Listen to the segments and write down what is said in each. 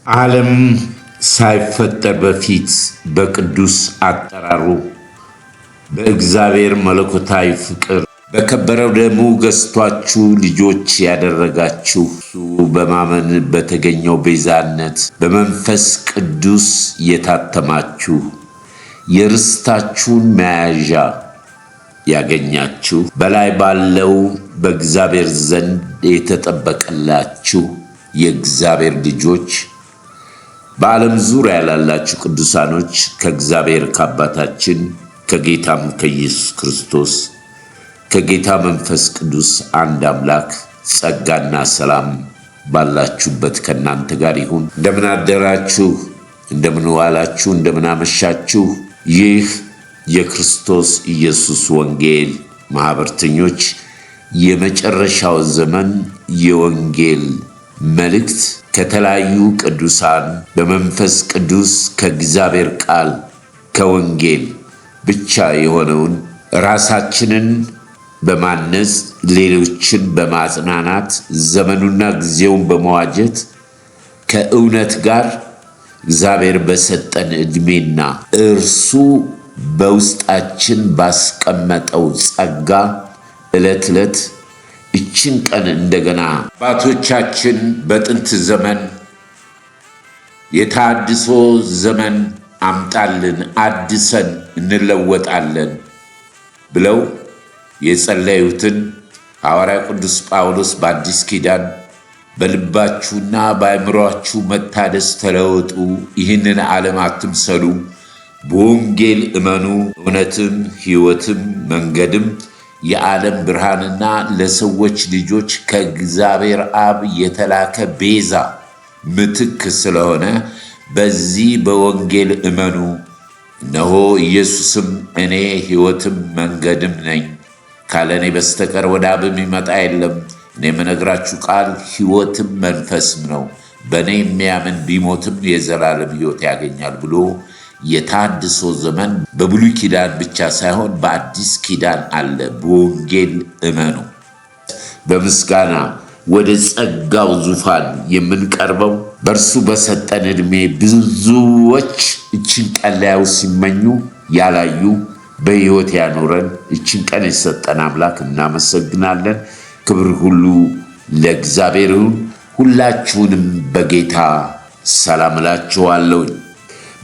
ዓለም ሳይፈጠር በፊት በቅዱስ አጠራሩ በእግዚአብሔር መለኮታዊ ፍቅር በከበረው ደሙ ገዝቷችሁ ልጆች ያደረጋችሁ በማመን በተገኘው ቤዛነት በመንፈስ ቅዱስ የታተማችሁ የርስታችሁን መያዣ ያገኛችሁ በላይ ባለው በእግዚአብሔር ዘንድ የተጠበቀላችሁ የእግዚአብሔር ልጆች በዓለም ዙሪያ ያላችሁ ቅዱሳኖች ከእግዚአብሔር ከአባታችን ከጌታም ከኢየሱስ ክርስቶስ ከጌታ መንፈስ ቅዱስ አንድ አምላክ ጸጋና ሰላም ባላችሁበት ከናንተ ጋር ይሁን። እንደምን አደራችሁ፣ እንደምን ዋላችሁ፣ እንደምን አመሻችሁ። ይህ የክርስቶስ ኢየሱስ ወንጌል ማህበርተኞች የመጨረሻው ዘመን የወንጌል መልእክት ከተለያዩ ቅዱሳን በመንፈስ ቅዱስ ከእግዚአብሔር ቃል ከወንጌል ብቻ የሆነውን ራሳችንን በማነጽ ሌሎችን በማጽናናት ዘመኑና ጊዜውን በመዋጀት ከእውነት ጋር እግዚአብሔር በሰጠን ዕድሜና እርሱ በውስጣችን ባስቀመጠው ጸጋ ዕለት ዕለት እችን ቀን እንደገና አባቶቻችን በጥንት ዘመን የታድሶ ዘመን አምጣልን አድሰን እንለወጣለን ብለው የጸለዩትን ሐዋርያው ቅዱስ ጳውሎስ በአዲስ ኪዳን በልባችሁና በአእምሮአችሁ መታደስ ተለወጡ፣ ይህንን ዓለም አትምሰሉ፣ በወንጌል እመኑ፣ እውነትም ሕይወትም መንገድም የዓለም ብርሃንና ለሰዎች ልጆች ከእግዚአብሔር አብ የተላከ ቤዛ ምትክ ስለሆነ በዚህ በወንጌል እመኑ። እነሆ ኢየሱስም እኔ ሕይወትም መንገድም ነኝ፣ ካለ እኔ በስተቀር ወደ አብ የሚመጣ የለም። እኔ የምነግራችሁ ቃል ሕይወትም መንፈስም ነው። በእኔ የሚያምን ቢሞትም የዘላለም ሕይወት ያገኛል ብሎ የታድሶ ዘመን በብሉይ ኪዳን ብቻ ሳይሆን በአዲስ ኪዳን አለ። በወንጌል እመኑ። በምስጋና ወደ ጸጋው ዙፋን የምንቀርበው በእርሱ በሰጠን ዕድሜ ብዙዎች እችን ቀን ሊያዩ ሲመኙ ያላዩ በሕይወት ያኖረን እችን ቀን የሰጠን አምላክ እናመሰግናለን። ክብር ሁሉ ለእግዚአብሔር ይሁን። ሁላችሁንም በጌታ ሰላም እላችኋለሁ።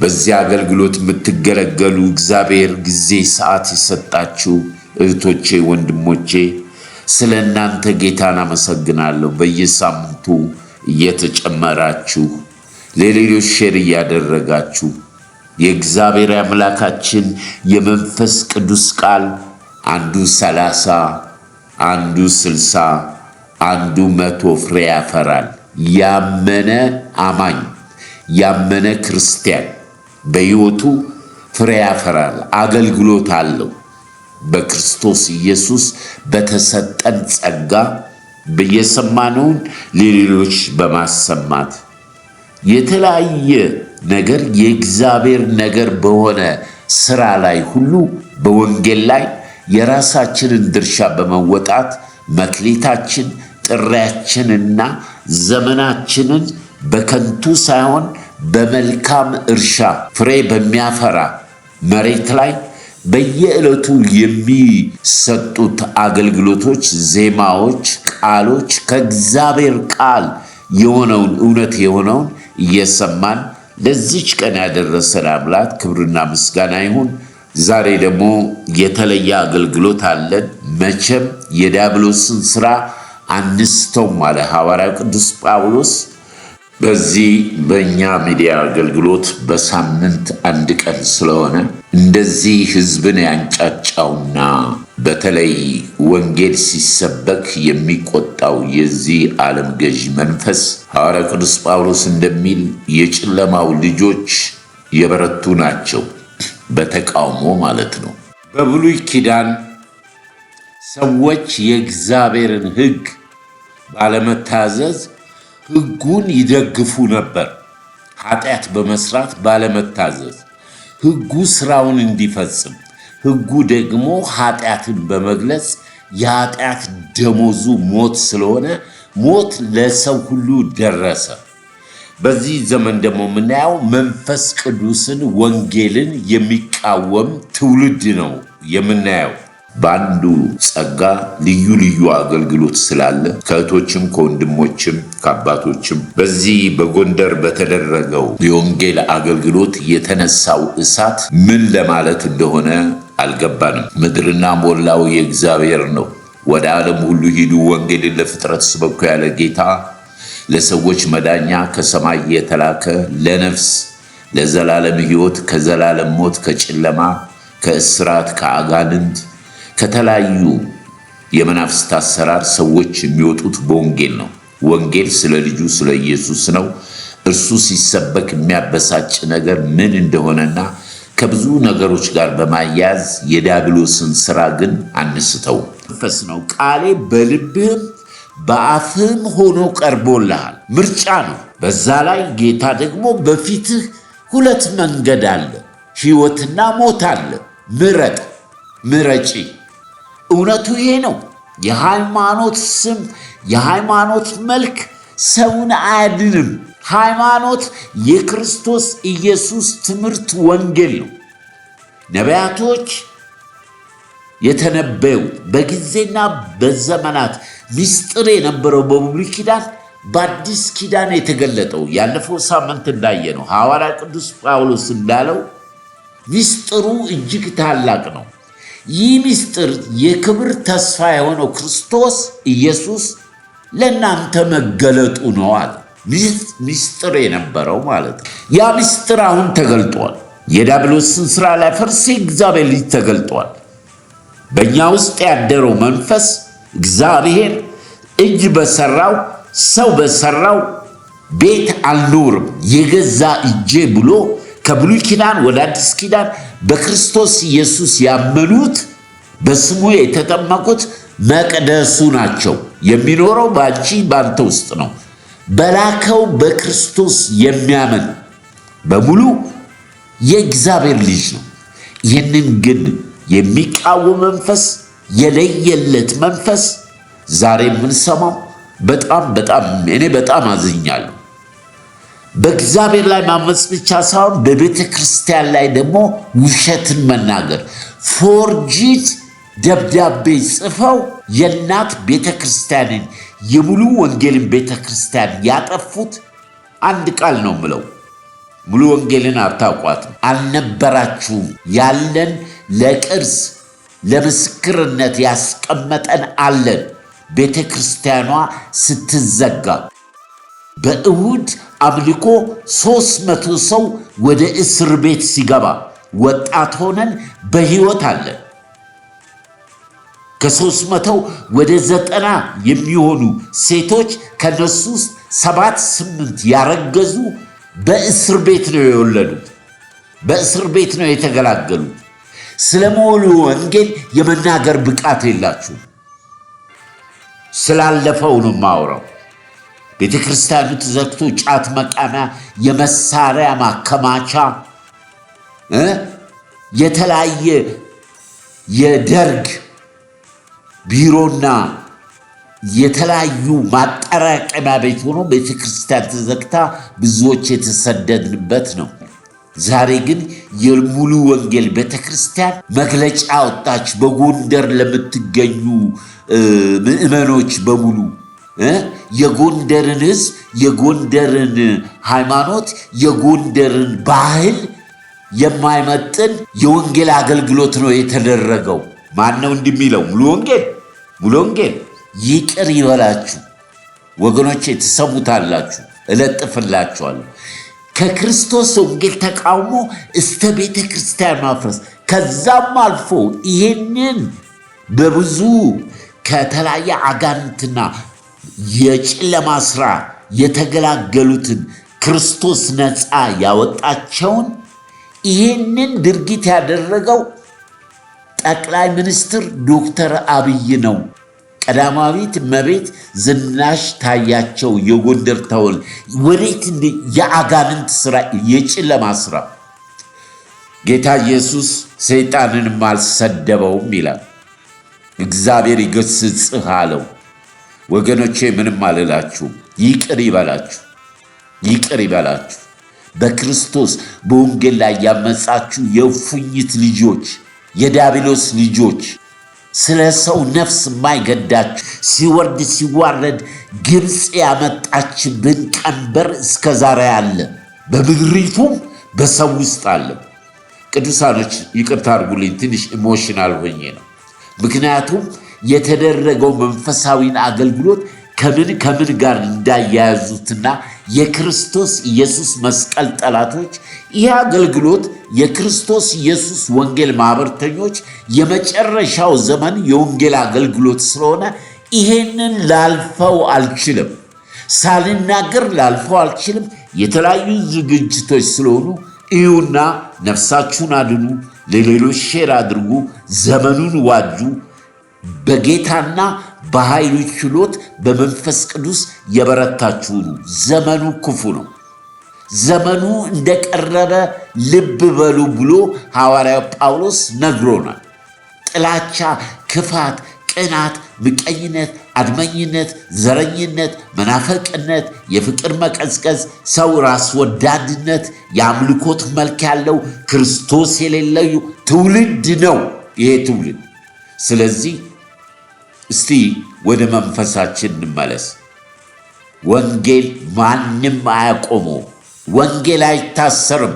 በዚህ አገልግሎት የምትገለገሉ እግዚአብሔር ጊዜ ሰዓት የሰጣችሁ እህቶቼ፣ ወንድሞቼ ስለ እናንተ ጌታን አመሰግናለሁ። በየሳምንቱ እየተጨመራችሁ ለሌሎች ሼር እያደረጋችሁ የእግዚአብሔር አምላካችን የመንፈስ ቅዱስ ቃል አንዱ 30 አንዱ 60 አንዱ 100 ፍሬ ያፈራል። ያመነ አማኝ ያመነ ክርስቲያን በሕይወቱ ፍሬ ያፈራል። አገልግሎት አለው። በክርስቶስ ኢየሱስ በተሰጠን ጸጋ በየሰማነውን ለሌሎች በማሰማት የተለያየ ነገር የእግዚአብሔር ነገር በሆነ ስራ ላይ ሁሉ በወንጌል ላይ የራሳችንን ድርሻ በመወጣት መክሊታችን ጥሪያችንና ዘመናችንን በከንቱ ሳይሆን በመልካም እርሻ ፍሬ በሚያፈራ መሬት ላይ በየዕለቱ የሚሰጡት አገልግሎቶች፣ ዜማዎች፣ ቃሎች ከእግዚአብሔር ቃል የሆነውን እውነት የሆነውን እየሰማን ለዚች ቀን ያደረሰን አምላክ ክብርና ምስጋና ይሁን። ዛሬ ደግሞ የተለየ አገልግሎት አለን። መቼም የዲያብሎስን ሥራ አንስተውም አለ ሐዋርያው ቅዱስ ጳውሎስ። በዚህ በእኛ ሚዲያ አገልግሎት በሳምንት አንድ ቀን ስለሆነ እንደዚህ ሕዝብን ያንጫጫውና በተለይ ወንጌል ሲሰበክ የሚቆጣው የዚህ ዓለም ገዢ መንፈስ ሐዋርያው ቅዱስ ጳውሎስ እንደሚል የጨለማው ልጆች የበረቱ ናቸው፣ በተቃውሞ ማለት ነው። በብሉይ ኪዳን ሰዎች የእግዚአብሔርን ሕግ ባለመታዘዝ ሕጉን ይደግፉ ነበር። ኃጢአት በመስራት ባለመታዘዝ ሕጉ ስራውን እንዲፈጽም፣ ሕጉ ደግሞ ኃጢአትን በመግለጽ የኃጢአት ደሞዙ ሞት ስለሆነ ሞት ለሰው ሁሉ ደረሰ። በዚህ ዘመን ደግሞ የምናየው መንፈስ ቅዱስን ወንጌልን የሚቃወም ትውልድ ነው የምናየው። በአንዱ ጸጋ ልዩ ልዩ አገልግሎት ስላለ ከእህቶችም ከወንድሞችም ከአባቶችም በዚህ በጎንደር በተደረገው የወንጌል አገልግሎት የተነሳው እሳት ምን ለማለት እንደሆነ አልገባንም። ምድርና ሞላው የእግዚአብሔር ነው። ወደ ዓለም ሁሉ ሂዱ፣ ወንጌልን ለፍጥረት ስበኩ ያለ ጌታ ለሰዎች መዳኛ ከሰማይ የተላከ ለነፍስ ለዘላለም ሕይወት ከዘላለም ሞት ከጨለማ ከእስራት ከአጋንንት ከተለያዩ የመናፍስት አሰራር ሰዎች የሚወጡት በወንጌል ነው። ወንጌል ስለ ልጁ ስለ ኢየሱስ ነው። እርሱ ሲሰበክ የሚያበሳጭ ነገር ምን እንደሆነና ከብዙ ነገሮች ጋር በማያያዝ የዲያብሎስን ሥራ ግን አንስተው። መንፈስ ነው። ቃሌ በልብህም በአፍህም ሆኖ ቀርቦልሃል። ምርጫ ነው። በዛ ላይ ጌታ ደግሞ በፊትህ ሁለት መንገድ አለ፣ ሕይወትና ሞት አለ። ምረጥ፣ ምረጪ። እውነቱ ይሄ ነው። የሃይማኖት ስም የሃይማኖት መልክ ሰውን አያድንም። ሃይማኖት የክርስቶስ ኢየሱስ ትምህርት ወንጌል ነው። ነቢያቶች የተነበዩት በጊዜና በዘመናት ምስጢር የነበረው በብሉይ ኪዳን በአዲስ ኪዳን የተገለጠው ያለፈው ሳምንት እንዳየነው ሐዋርያ ቅዱስ ጳውሎስ እንዳለው ምስጢሩ እጅግ ታላቅ ነው። ይህ ምስጢር የክብር ተስፋ የሆነው ክርስቶስ ኢየሱስ ለእናንተ መገለጡ ነው አለ። ምስጢር የነበረው ማለት ነው። ያ ምስጢር አሁን ተገልጧል። የዲያብሎስን ሥራ ሊያፈርስ የእግዚአብሔር ልጅ ተገልጧል። በእኛ ውስጥ ያደረው መንፈስ እግዚአብሔር እጅ በሠራው ሰው በሠራው ቤት አልኖርም፣ የገዛ እጄ ብሎ ከብሉይ ኪዳን ወደ አዲስ ኪዳን በክርስቶስ ኢየሱስ ያመኑት በስሙ የተጠመቁት መቅደሱ ናቸው። የሚኖረው ባንቺ ባንተ ውስጥ ነው። በላከው በክርስቶስ የሚያምን በሙሉ የእግዚአብሔር ልጅ ነው። ይህንን ግን የሚቃወም መንፈስ፣ የለየለት መንፈስ ዛሬ የምንሰማው በጣም እኔ በጣም አዝኛለሁ። በእግዚአብሔር ላይ ማመፅ ብቻ ሳይሆን በቤተ ክርስቲያን ላይ ደግሞ ውሸትን መናገር፣ ፎርጂት ደብዳቤ ጽፈው የእናት ቤተ ክርስቲያንን የሙሉ ወንጌልን ቤተ ክርስቲያን ያጠፉት አንድ ቃል ነው ምለው። ሙሉ ወንጌልን አታውቋትም፣ አልነበራችሁም። ያለን ለቅርስ ለምስክርነት ያስቀመጠን አለን። ቤተ ክርስቲያኗ ስትዘጋ በእሁድ አምልኮ 300 ሰው ወደ እስር ቤት ሲገባ ወጣት ሆነን በሕይወት አለን። ከ300 ወደ 90 የሚሆኑ ሴቶች ከነሱ ውስጥ 7-8 ያረገዙ በእስር ቤት ነው የወለዱት፣ በእስር ቤት ነው የተገላገሉት። ስለ ሙሉ ወንጌል የመናገር ብቃት የላችሁም። ስላለፈው ነው ማውራው። ቤተ ክርስቲያኑ ተዘግቶ ጫት መቃሚያ፣ የመሳሪያ ማከማቻ፣ የተለያየ የደርግ ቢሮና የተለያዩ ማጠራቀሚያ ቤት ሆኖ ቤተ ክርስቲያን ተዘግታ ብዙዎች የተሰደድንበት ነው። ዛሬ ግን የሙሉ ወንጌል ቤተ ክርስቲያን መግለጫ ወጣች። በጎንደር ለምትገኙ ምዕመኖች በሙሉ የጎንደርን ሕዝብ፣ የጎንደርን ሃይማኖት፣ የጎንደርን ባህል የማይመጥን የወንጌል አገልግሎት ነው የተደረገው። ማን ነው እንዲህ የሚለው? ሙሉ ወንጌል ይቅር ይበላችሁ ወገኖቼ፣ ትሰሙታላችሁ፣ እለጥፍላችኋለሁ። ከክርስቶስ ወንጌል ተቃውሞ እስከ ቤተ ክርስቲያን ማፍረስ፣ ከዛም አልፎ ይህንን በብዙ ከተለያየ አጋንንትና የጨለማ ሥራ የተገላገሉትን ክርስቶስ ነፃ ያወጣቸውን ይህንን ድርጊት ያደረገው ጠቅላይ ሚኒስትር ዶክተር አብይ ነው። ቀዳማዊት እመቤት ዝናሽ ታያቸው የጎንደር ተወል ወዴት የአጋንንት ሥራ የጨለማ ሥራ። ጌታ ኢየሱስ ሰይጣንንም አልሰደበውም ይላል። እግዚአብሔር ይገሥጽህ አለው። ወገኖቼ ምንም አልላችሁም፣ ይቅር ይበላችሁ። ይቅር ይበላችሁ። በክርስቶስ በወንጌል ላይ ያመጻችሁ የእፉኝት ልጆች፣ የዲያብሎስ ልጆች፣ ስለ ሰው ነፍስ የማይገዳችሁ ሲወርድ ሲዋረድ ግብፅ ያመጣችብን ቀንበር እስከ ዛሬ አለ፣ በምድሪቱም በሰው ውስጥ አለ። ቅዱሳኖች ይቅርታ አድርጉልኝ፣ ትንሽ ኢሞሽናል ሆኜ ነው። ምክንያቱም የተደረገው መንፈሳዊን አገልግሎት ከምን ጋር እንዳያያዙትና የክርስቶስ ኢየሱስ መስቀል ጠላቶች ይህ አገልግሎት የክርስቶስ ኢየሱስ ወንጌል ማህበርተኞች የመጨረሻው ዘመን የወንጌል አገልግሎት ስለሆነ ይሄንን ላልፈው አልችልም፣ ሳልናገር ላልፈው አልችልም። የተለያዩ ዝግጅቶች ስለሆኑ እዩና ነፍሳችሁን አድኑ፣ ለሌሎች ሼር አድርጉ፣ ዘመኑን ዋጁ። በጌታና በኃይሉ ችሎት በመንፈስ ቅዱስ የበረታችሁ ነው። ዘመኑ ክፉ ነው። ዘመኑ እንደቀረበ ልብ በሉ ብሎ ሐዋርያው ጳውሎስ ነግሮናል። ጥላቻ፣ ክፋት፣ ቅናት፣ ምቀኝነት፣ አድመኝነት፣ ዘረኝነት፣ መናፈቅነት፣ የፍቅር መቀዝቀዝ፣ ሰው ራስ ወዳድነት፣ የአምልኮት መልክ ያለው ክርስቶስ የሌለው ትውልድ ነው ይሄ ትውልድ። ስለዚህ እስቲ ወደ መንፈሳችን እንመለስ። ወንጌል ማንም አያቆመው። ወንጌል አይታሰርም።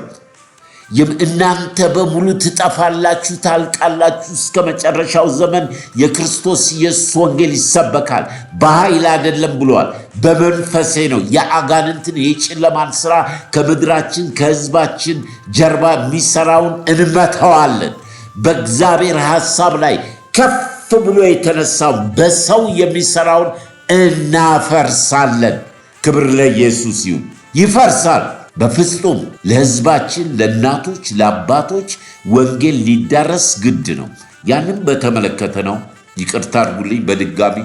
እናንተ በሙሉ ትጠፋላችሁ፣ ታልቃላችሁ። እስከ መጨረሻው ዘመን የክርስቶስ ኢየሱስ ወንጌል ይሰበካል። በኃይል አይደለም ብሏል፣ በመንፈሴ ነው። የአጋንንትን የጨለማን ሥራ ከምድራችን ከሕዝባችን ጀርባ የሚሠራውን እንመታዋለን። በእግዚአብሔር ሐሳብ ላይ ከፍ ብሎ የተነሳው በሰው የሚሠራውን እናፈርሳለን። ክብር ለኢየሱስ ይሁን። ይፈርሳል በፍጹም። ለሕዝባችን፣ ለእናቶች፣ ለአባቶች ወንጌል ሊዳረስ ግድ ነው። ያንም በተመለከተ ነው። ይቅርታ አድርጉልኝ በድጋሚ።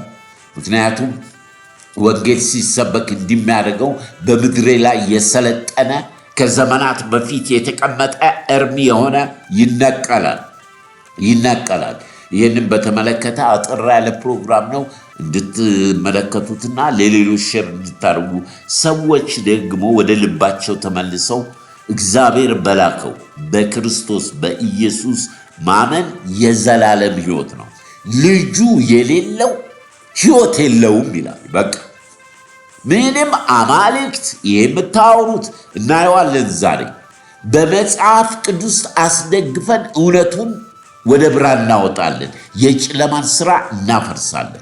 ምክንያቱም ወንጌል ሲሰበክ እንዲሚያደርገው በምድሬ ላይ የሰለጠነ ከዘመናት በፊት የተቀመጠ እርም የሆነ ይነቀላል። ይህንም በተመለከተ አጠር ያለ ፕሮግራም ነው እንድትመለከቱትና ለሌሎች ሼር እንድታደርጉ፣ ሰዎች ደግሞ ወደ ልባቸው ተመልሰው እግዚአብሔር በላከው በክርስቶስ በኢየሱስ ማመን የዘላለም ሕይወት ነው። ልጁ የሌለው ሕይወት የለውም ይላል። በቃ ምንም አማልክት የምታወሩት እናየዋለን። ዛሬ በመጽሐፍ ቅዱስ አስደግፈን እውነቱን ወደ ብርሃን እናወጣለን። የጨለማን ሥራ እናፈርሳለን።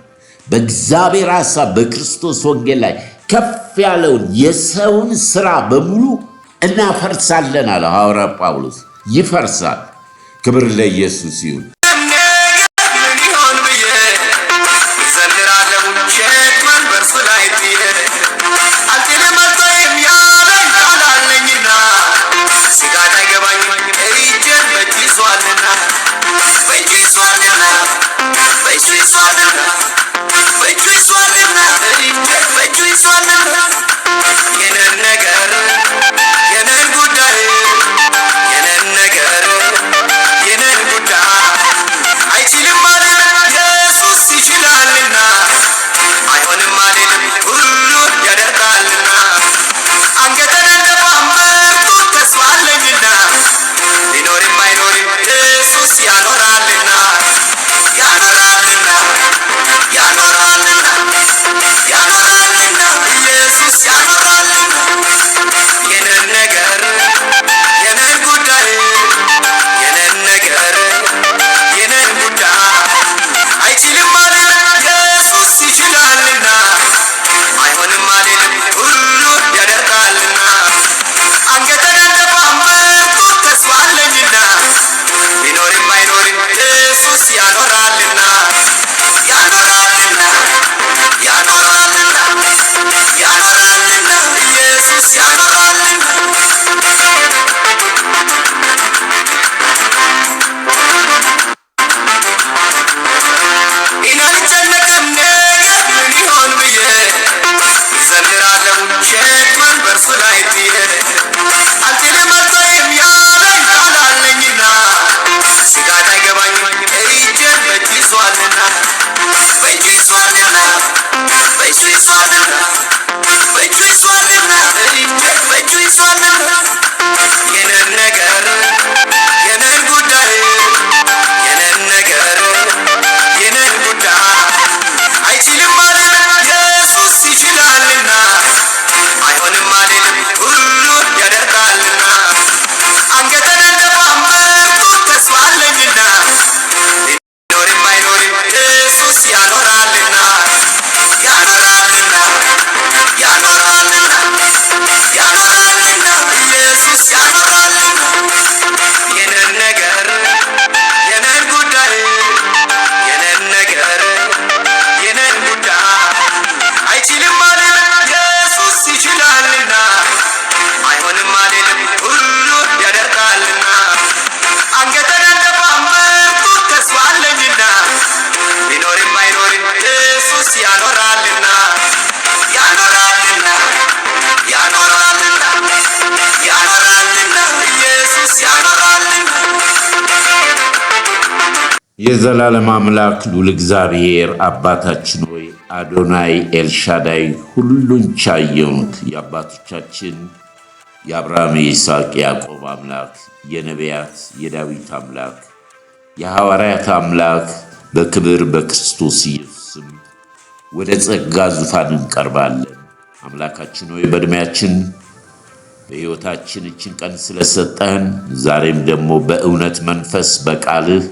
በእግዚአብሔር ሐሳብ በክርስቶስ ወንጌል ላይ ከፍ ያለውን የሰውን ሥራ በሙሉ እናፈርሳለን አለ ሐዋርያ ጳውሎስ። ይፈርሳል። ክብር ለኢየሱስ ይሁን። ያኖራልና ያኖራልና ያኖራልና ያኖራልና ኢየሱስ ያኖራልና። የዘላለም አምላክ ልዑል እግዚአብሔር አባታችን ሆይ አዶናይ ኤልሻዳይ ሁሉን ቻይ የሆንክ የአባቶቻችን የአብርሃም የይስሐቅ ያዕቆብ አምላክ የነቢያት የዳዊት አምላክ የሐዋርያት አምላክ በክብር በክርስቶስ ኢየሱስም ወደ ጸጋ ዙፋን እንቀርባለን። አምላካችን ሆይ በዕድሜያችን በሕይወታችን እችን ቀን ስለሰጠህን ዛሬም ደግሞ በእውነት መንፈስ በቃልህ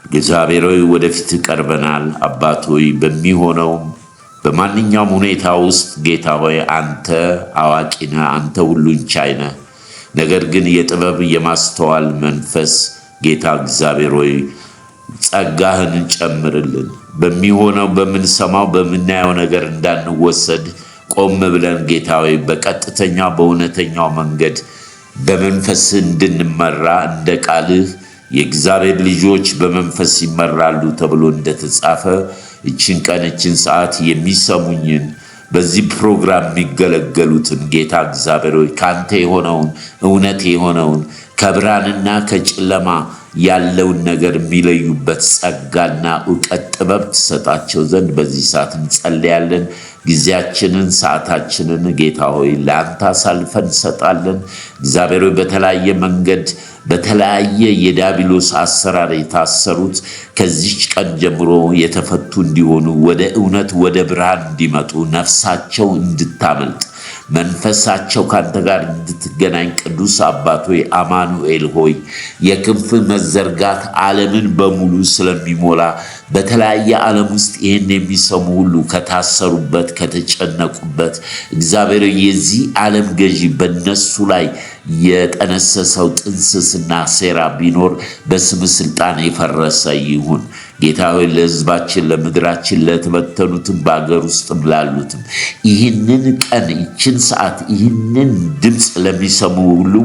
እግዚአብሔር ሆይ ወደፊት ቀርበናል። አባት ሆይ በሚሆነውም በማንኛውም ሁኔታ ውስጥ ጌታ ሆይ አንተ አዋቂ ነህ፣ አንተ ሁሉን ቻይ ነህ። ነገር ግን የጥበብ የማስተዋል መንፈስ ጌታ እግዚአብሔር ሆይ ጸጋህን ጨምርልን። በሚሆነው በምንሰማው በምናየው ነገር እንዳንወሰድ ቆም ብለን ጌታ ሆይ በቀጥተኛው በእውነተኛው መንገድ በመንፈስ እንድንመራ እንደ ቃልህ የእግዚአብሔር ልጆች በመንፈስ ይመራሉ ተብሎ እንደተጻፈ እችን ቀን እችን ሰዓት የሚሰሙኝን በዚህ ፕሮግራም የሚገለገሉትን ጌታ እግዚአብሔር ሆይ ካንተ የሆነውን እውነት የሆነውን ከብርሃንና ከጨለማ ያለውን ነገር የሚለዩበት ጸጋና ዕውቀት ጥበብ ትሰጣቸው ዘንድ በዚህ ሰዓት እንጸልያለን። ጊዜያችንን ሰዓታችንን ጌታ ሆይ ለአንተ አሳልፈን እንሰጣለን። እግዚአብሔር ሆይ በተለያየ መንገድ በተለያየ የዲያብሎስ አሰራር የታሰሩት ከዚች ቀን ጀምሮ የተፈቱ እንዲሆኑ ወደ እውነት ወደ ብርሃን እንዲመጡ ነፍሳቸው እንድታመልጥ መንፈሳቸው ካንተ ጋር እንድትገናኝ ቅዱስ አባት ሆይ አማኑኤል ሆይ የክንፍ መዘርጋት ዓለምን በሙሉ ስለሚሞላ በተለያየ ዓለም ውስጥ ይህን የሚሰሙ ሁሉ ከታሰሩበት ከተጨነቁበት እግዚአብሔር የዚህ ዓለም ገዢ በነሱ ላይ የጠነሰሰው ጥንስስና ሴራ ቢኖር በስም ስልጣን የፈረሰ ይሁን። ጌታ ሆይ ለሕዝባችን ለምድራችን ለተበተኑትም በአገር ውስጥም ላሉትም ይህንን ቀን ይችን ሰዓት ይህንን ድምፅ ለሚሰሙ ሁሉ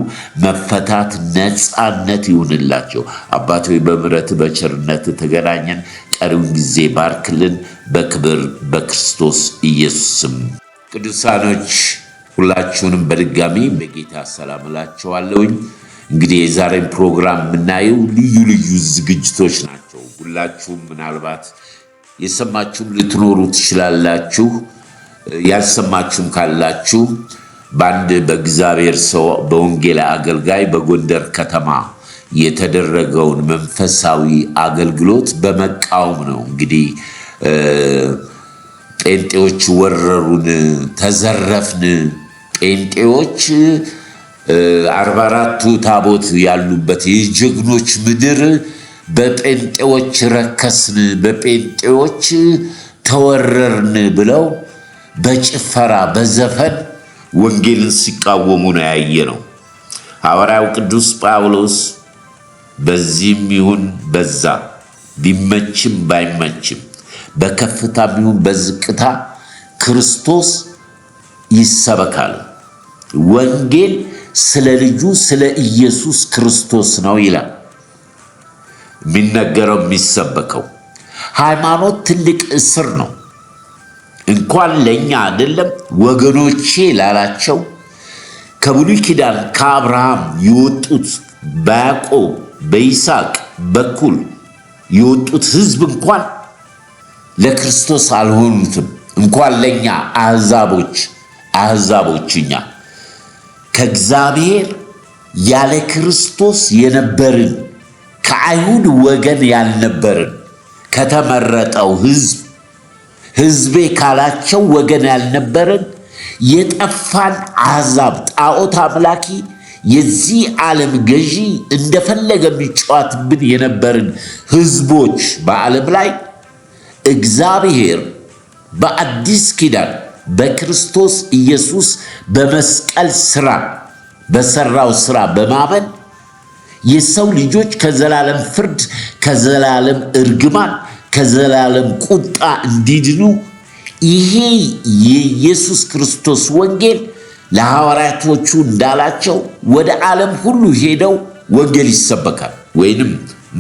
መፈታት ነፃነት ይሁንላቸው። አባት ሆይ በምሕረት በቸርነት ተገናኘን። ቀሪውን ጊዜ ባርክልን በክብር በክርስቶስ ኢየሱስም። ቅዱሳኖች ሁላችሁንም በድጋሚ በጌታ ሰላም እላችኋለሁኝ። እንግዲህ የዛሬን ፕሮግራም የምናየው ልዩ ልዩ ዝግጅቶች ናቸው። ሁላችሁም ምናልባት የሰማችሁም ልትኖሩ ትችላላችሁ። ያልሰማችሁም ካላችሁ በአንድ በእግዚአብሔር ሰው በወንጌል አገልጋይ በጎንደር ከተማ የተደረገውን መንፈሳዊ አገልግሎት በመቃወም ነው። እንግዲህ ጴንጤዎች ወረሩን፣ ተዘረፍን፣ ጴንጤዎች 44ቱ ታቦት ያሉበት የጀግኖች ምድር በጴንጤዎች ረከስን፣ በጴንጤዎች ተወረርን ብለው በጭፈራ በዘፈን ወንጌልን ሲቃወሙ ነው ያየ ነው። ሐዋርያው ቅዱስ ጳውሎስ በዚህም ይሁን በዛ ቢመችም ባይመችም በከፍታም ይሁን በዝቅታ ክርስቶስ ይሰበካል። ወንጌል ስለ ልጁ ስለ ኢየሱስ ክርስቶስ ነው ይላል የሚነገረው የሚሰበከው። ሃይማኖት ትልቅ እስር ነው። እንኳን ለኛ አይደለም ወገኖቼ ላላቸው ከብሉይ ኪዳን ከአብርሃም የወጡት በያዕቆብ በይስሐቅ በኩል የወጡት ሕዝብ እንኳን ለክርስቶስ አልሆኑትም። እንኳን ለኛ አሕዛቦች እኛ ከእግዚአብሔር ያለ ክርስቶስ የነበርን ከአይሁድ ወገን ያልነበርን ከተመረጠው ሕዝቤ ካላቸው ወገን ያልነበርን የጠፋን አሕዛብ ጣዖት አምላኪ የዚህ ዓለም ገዢ እንደፈለገ የሚጫወትብን የነበርን ሕዝቦች በዓለም ላይ እግዚአብሔር በአዲስ ኪዳን በክርስቶስ ኢየሱስ በመስቀል ሥራ በሠራው ሥራ በማመን የሰው ልጆች ከዘላለም ፍርድ፣ ከዘላለም እርግማን፣ ከዘላለም ቁጣ እንዲድኑ ይሄ የኢየሱስ ክርስቶስ ወንጌል ለሐዋርያቶቹ እንዳላቸው ወደ ዓለም ሁሉ ሄደው ወንጌል ይሰበካል። ወይንም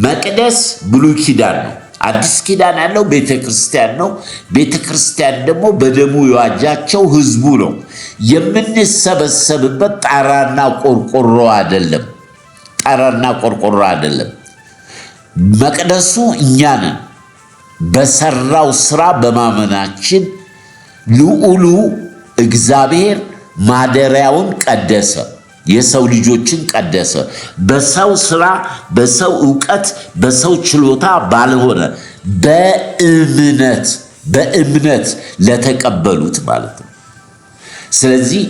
መቅደስ ብሉይ ኪዳን ነው። አዲስ ኪዳን ያለው ቤተክርስቲያን ነው። ቤተክርስቲያን ደግሞ በደሙ የዋጃቸው ህዝቡ ነው። የምንሰበሰብበት ጣራና ቆርቆሮ አይደለም። ጣራና ቆርቆሮ አይደለም። መቅደሱ እኛ ነን። በሰራው ስራ በማመናችን ልዑሉ እግዚአብሔር ማደሪያውን ቀደሰ፣ የሰው ልጆችን ቀደሰ። በሰው ስራ፣ በሰው ዕውቀት፣ በሰው ችሎታ ባልሆነ በእምነት ለተቀበሉት ማለት ነው። ስለዚህ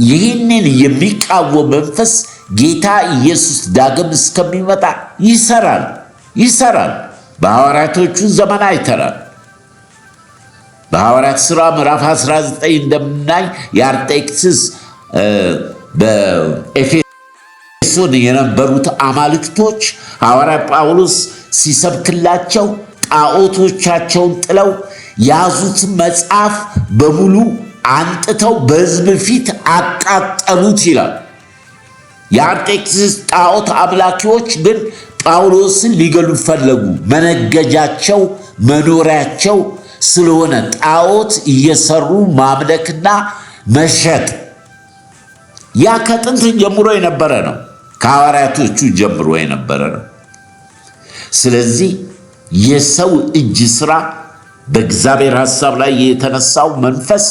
ይህንን የሚቃወም መንፈስ ጌታ ኢየሱስ ዳግም እስከሚመጣ ይሰራል። በሐዋርያቶቹ ዘመን አይተናል። በሐዋርያት ሥራ ምዕራፍ 19 እንደምናይ የአርጤክስስ በኤፌሶን የነበሩት አማልክቶች ሐዋርያ ጳውሎስ ሲሰብክላቸው ጣዖቶቻቸውን ጥለው ያዙትን መጽሐፍ በሙሉ አንጥተው በሕዝብ ፊት አቃጠሉት ይላል። የአርጤክስስ ጣዖት አምላኪዎች ግን ጳውሎስን ሊገሉ ፈለጉ። መነገጃቸው፣ መኖሪያቸው ስለሆነ ጣዖት እየሰሩ ማምለክና መሸጥ ያ ከጥንት ጀምሮ የነበረ ነው። ከሐዋርያቶቹ ጀምሮ የነበረ ነው። ስለዚህ የሰው እጅ ስራ በእግዚአብሔር ሐሳብ ላይ የተነሳው መንፈስ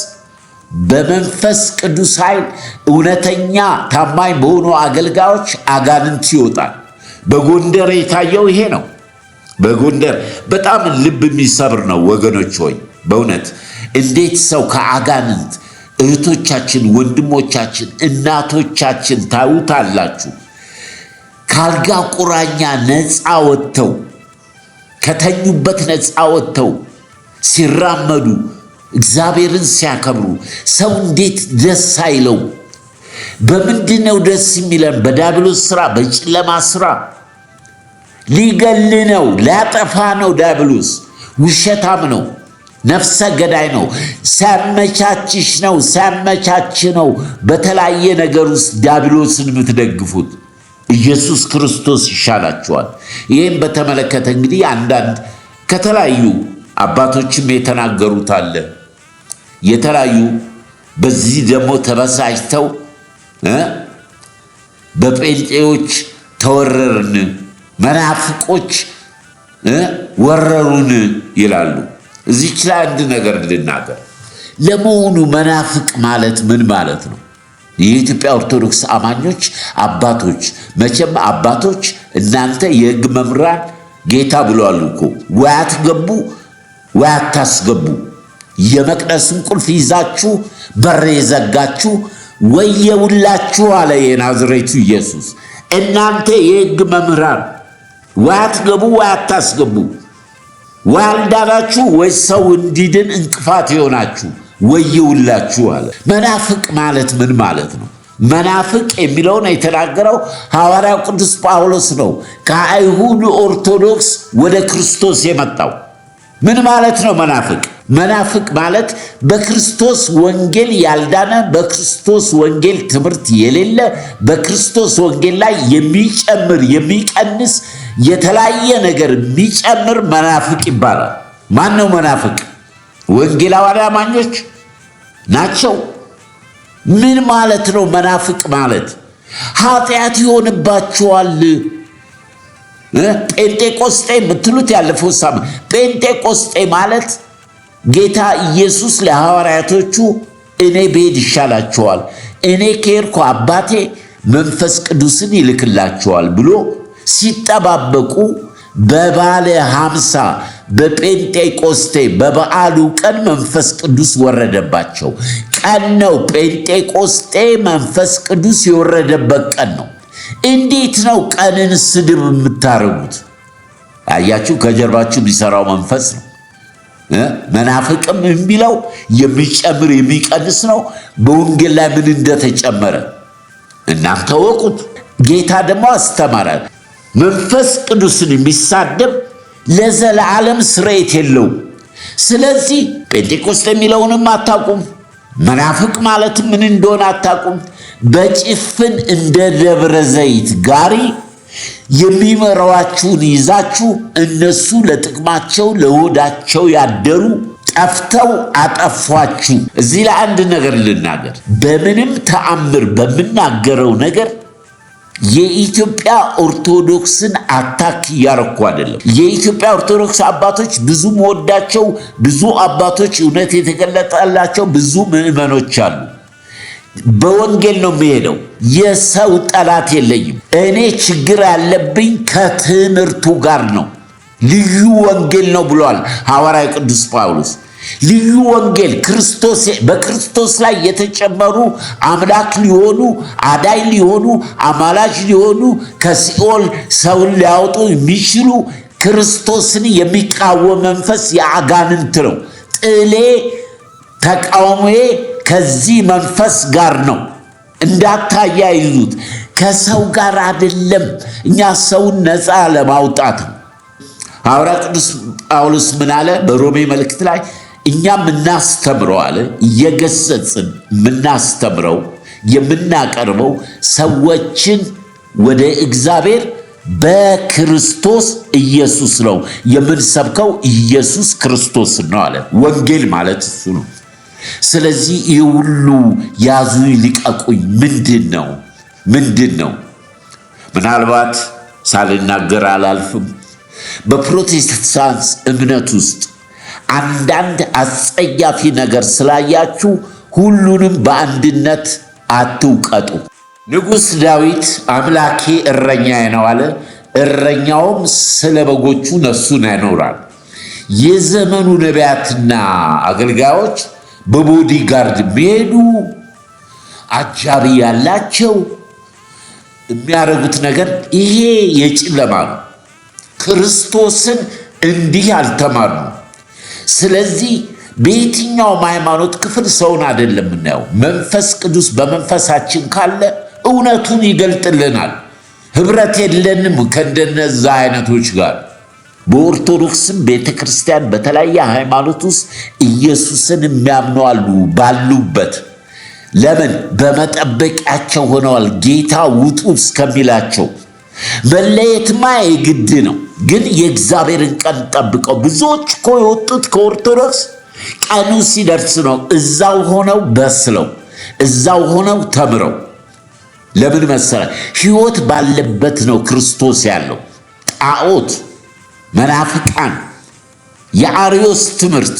በመንፈስ ቅዱስ ኃይል እውነተኛ ታማኝ በሆኑ አገልጋዮች አጋንንት ይወጣል። በጎንደር የታየው ይሄ ነው። በጎንደር በጣም ልብ የሚሰብር ነው ወገኖች ሆይ፣ በእውነት እንዴት ሰው ከአጋንንት እህቶቻችን፣ ወንድሞቻችን፣ እናቶቻችን ታዩታላችሁ ካልጋ ቁራኛ ነፃ ወጥተው ከተኙበት ነፃ ወጥተው ሲራመዱ እግዚአብሔርን ሲያከብሩ ሰው እንዴት ደስ አይለው? በምንድነው ደስ የሚለን? በዲያብሎስ ስራ፣ በጨለማ ስራ ሊገል ነው፣ ሊያጠፋ ነው። ዲያብሎስ ውሸታም ነው፣ ነፍሰ ገዳይ ነው። ሲያመቻች ነው በተለያየ ነገር ውስጥ ዲያብሎስን የምትደግፉት። ኢየሱስ ክርስቶስ ይሻላችኋል። ይህም በተመለከተ እንግዲህ አንዳንድ ከተለያዩ አባቶችም የተናገሩት አለ። የተለያዩ በዚህ ደግሞ ተበሳጭተው በጴንጤዎች ተወረርን፣ መናፍቆች ወረሩን ይላሉ። እዚች ላይ አንድ ነገር ልናገር። ለመሆኑ መናፍቅ ማለት ምን ማለት ነው? የኢትዮጵያ ኦርቶዶክስ አማኞች አባቶች፣ መቼም አባቶች እናንተ የሕግ መምህራን ጌታ ብለዋል እኮ ወይ አትገቡ ወይ አታስገቡ፣ የመቅደስን ቁልፍ ይዛችሁ በር የዘጋችሁ ወየውላችሁ አለ የናዝሬቱ ኢየሱስ። እናንተ የሕግ መምህራን ወይ አትገቡ ወይ አታስገቡ፣ ወይ አልዳናችሁ ወይ ሰው እንዲድን እንቅፋት የሆናችሁ ወየውላችሁ አለ። መናፍቅ ማለት ምን ማለት ነው? መናፍቅ የሚለውን የተናገረው ሐዋርያው ቅዱስ ጳውሎስ ነው። ከአይሁድ ኦርቶዶክስ ወደ ክርስቶስ የመጣው ምን ማለት ነው? መናፍቅ ማለት በክርስቶስ ወንጌል ያልዳነ፣ በክርስቶስ ወንጌል ትምህርት የሌለ፣ በክርስቶስ ወንጌል ላይ የሚጨምር የሚቀንስ፣ የተለያየ ነገር የሚጨምር መናፍቅ ይባላል። ማን ነው መናፍቅ? ወንጌላውያን አማኞች ናቸው። ምን ማለት ነው መናፍቅ ማለት? ኃጢአት ይሆንባቸዋል። ጴንጤቆስጤ የምትሉት ያለፈው ሳምንት ጴንጤቆስጤ ማለት ጌታ ኢየሱስ ለሐዋርያቶቹ እኔ ብሄድ ይሻላቸዋል፣ እኔ ከሄድኩ አባቴ መንፈስ ቅዱስን ይልክላቸዋል ብሎ ሲጠባበቁ በባለ 50 በጴንጤቆስቴ በበዓሉ ቀን መንፈስ ቅዱስ ወረደባቸው። ቀን ነው ጴንጤቆስጤ መንፈስ ቅዱስ የወረደበት ቀን ነው። እንዴት ነው ቀንን ስድብ የምታረጉት? አያችሁ፣ ከጀርባችሁ የሚሰራው መንፈስ ነው። መናፍቅም የሚለው የሚጨምር የሚቀንስ ነው። በወንጌል ላይ ምን እንደተጨመረ እናንተ ወቁት። ጌታ ደግሞ አስተማራል። መንፈስ ቅዱስን የሚሳደብ ለዘላለም ስርየት የለውም። ስለዚህ ጴንጤቆስጤ የሚለውንም አታውቁም፣ መናፍቅ ማለት ምን እንደሆነ አታውቁም። በጭፍን እንደ ደብረ ዘይት ጋሪ የሚመራዋችሁን ይዛችሁ እነሱ ለጥቅማቸው ለሆዳቸው ያደሩ ጠፍተው አጠፏችሁ። እዚህ ላይ አንድ ነገር ልናገር። በምንም ተአምር በምናገረው ነገር የኢትዮጵያ ኦርቶዶክስን አታክ እያረኩ አይደለም። የኢትዮጵያ ኦርቶዶክስ አባቶች ብዙ መወዳቸው ብዙ አባቶች እውነት የተገለጠላቸው ብዙ ምዕመኖች አሉ። በወንጌል ነው የሚሄደው። የሰው ጠላት የለኝም። እኔ ችግር ያለብኝ ከትምህርቱ ጋር ነው። ልዩ ወንጌል ነው ብሏል ሐዋርያው ቅዱስ ጳውሎስ። ልዩ ወንጌል በክርስቶስ ላይ የተጨመሩ አምላክ ሊሆኑ አዳኝ ሊሆኑ አማላጅ ሊሆኑ ከሲኦል ሰውን ሊያወጡ የሚችሉ ክርስቶስን የሚቃወም መንፈስ የአጋንንት ነው። ጥሌ ተቃውሞዬ ከዚህ መንፈስ ጋር ነው። እንዳታያይዙት። ከሰው ጋር አይደለም። እኛ ሰውን ነፃ ለማውጣት ነው። ሐዋርያው ቅዱስ ጳውሎስ ምን አለ በሮሜ መልእክት ላይ? እኛም እናስተምረው አለ። እየገሰጽን የምናስተምረው የምናቀርበው ሰዎችን ወደ እግዚአብሔር በክርስቶስ ኢየሱስ ነው የምንሰብከው። ኢየሱስ ክርስቶስ ነው አለ። ወንጌል ማለት እሱ ነው። ስለዚህ ይህ ሁሉ ያዙ ልቀቁኝ ምንድን ነው? ምናልባት ሳልናገር አላልፍም። በፕሮቴስታንት እምነት ውስጥ አንዳንድ አጸያፊ ነገር ስላያችሁ ሁሉንም በአንድነት አትውቀጡ። ንጉሥ ዳዊት አምላኬ እረኛዬ ነው አለ። እረኛውም ስለ በጎቹ ነፍሱን ያኖራል። የዘመኑ ነቢያትና አገልጋዮች በቦዲጋርድ የሚሄዱ አጃቢ ያላቸው የሚያደርጉት ነገር ይሄ የጨለማ ነው። ክርስቶስን እንዲህ አልተማርንም። ስለዚህ በየትኛውም ሃይማኖት ክፍል ሰውን አይደለም የምናየው። መንፈስ ቅዱስ በመንፈሳችን ካለ እውነቱን ይገልጥልናል። ህብረት የለንም ከእንደነዛ አይነቶች ጋር። በኦርቶዶክስም ቤተክርስቲያን በተለያየ ሃይማኖት ውስጥ ኢየሱስን የሚያምኑ አሉ ባሉበት። ለምን? በመጠበቂያቸው ሆነዋል። ጌታ ውጡ እስከሚላቸው። መለየትማ የግድ ነው፣ ግን የእግዚአብሔርን ቀን ጠብቀው። ብዙዎች እኮ የወጡት ከኦርቶዶክስ ቀኑ ሲደርስ ነው። እዛው ሆነው በስለው እዛው ሆነው ተምረው። ለምን መሰለ? ሕይወት ባለበት ነው ክርስቶስ ያለው። ጣዖት፣ መናፍቃን፣ የአርዮስ ትምህርት፣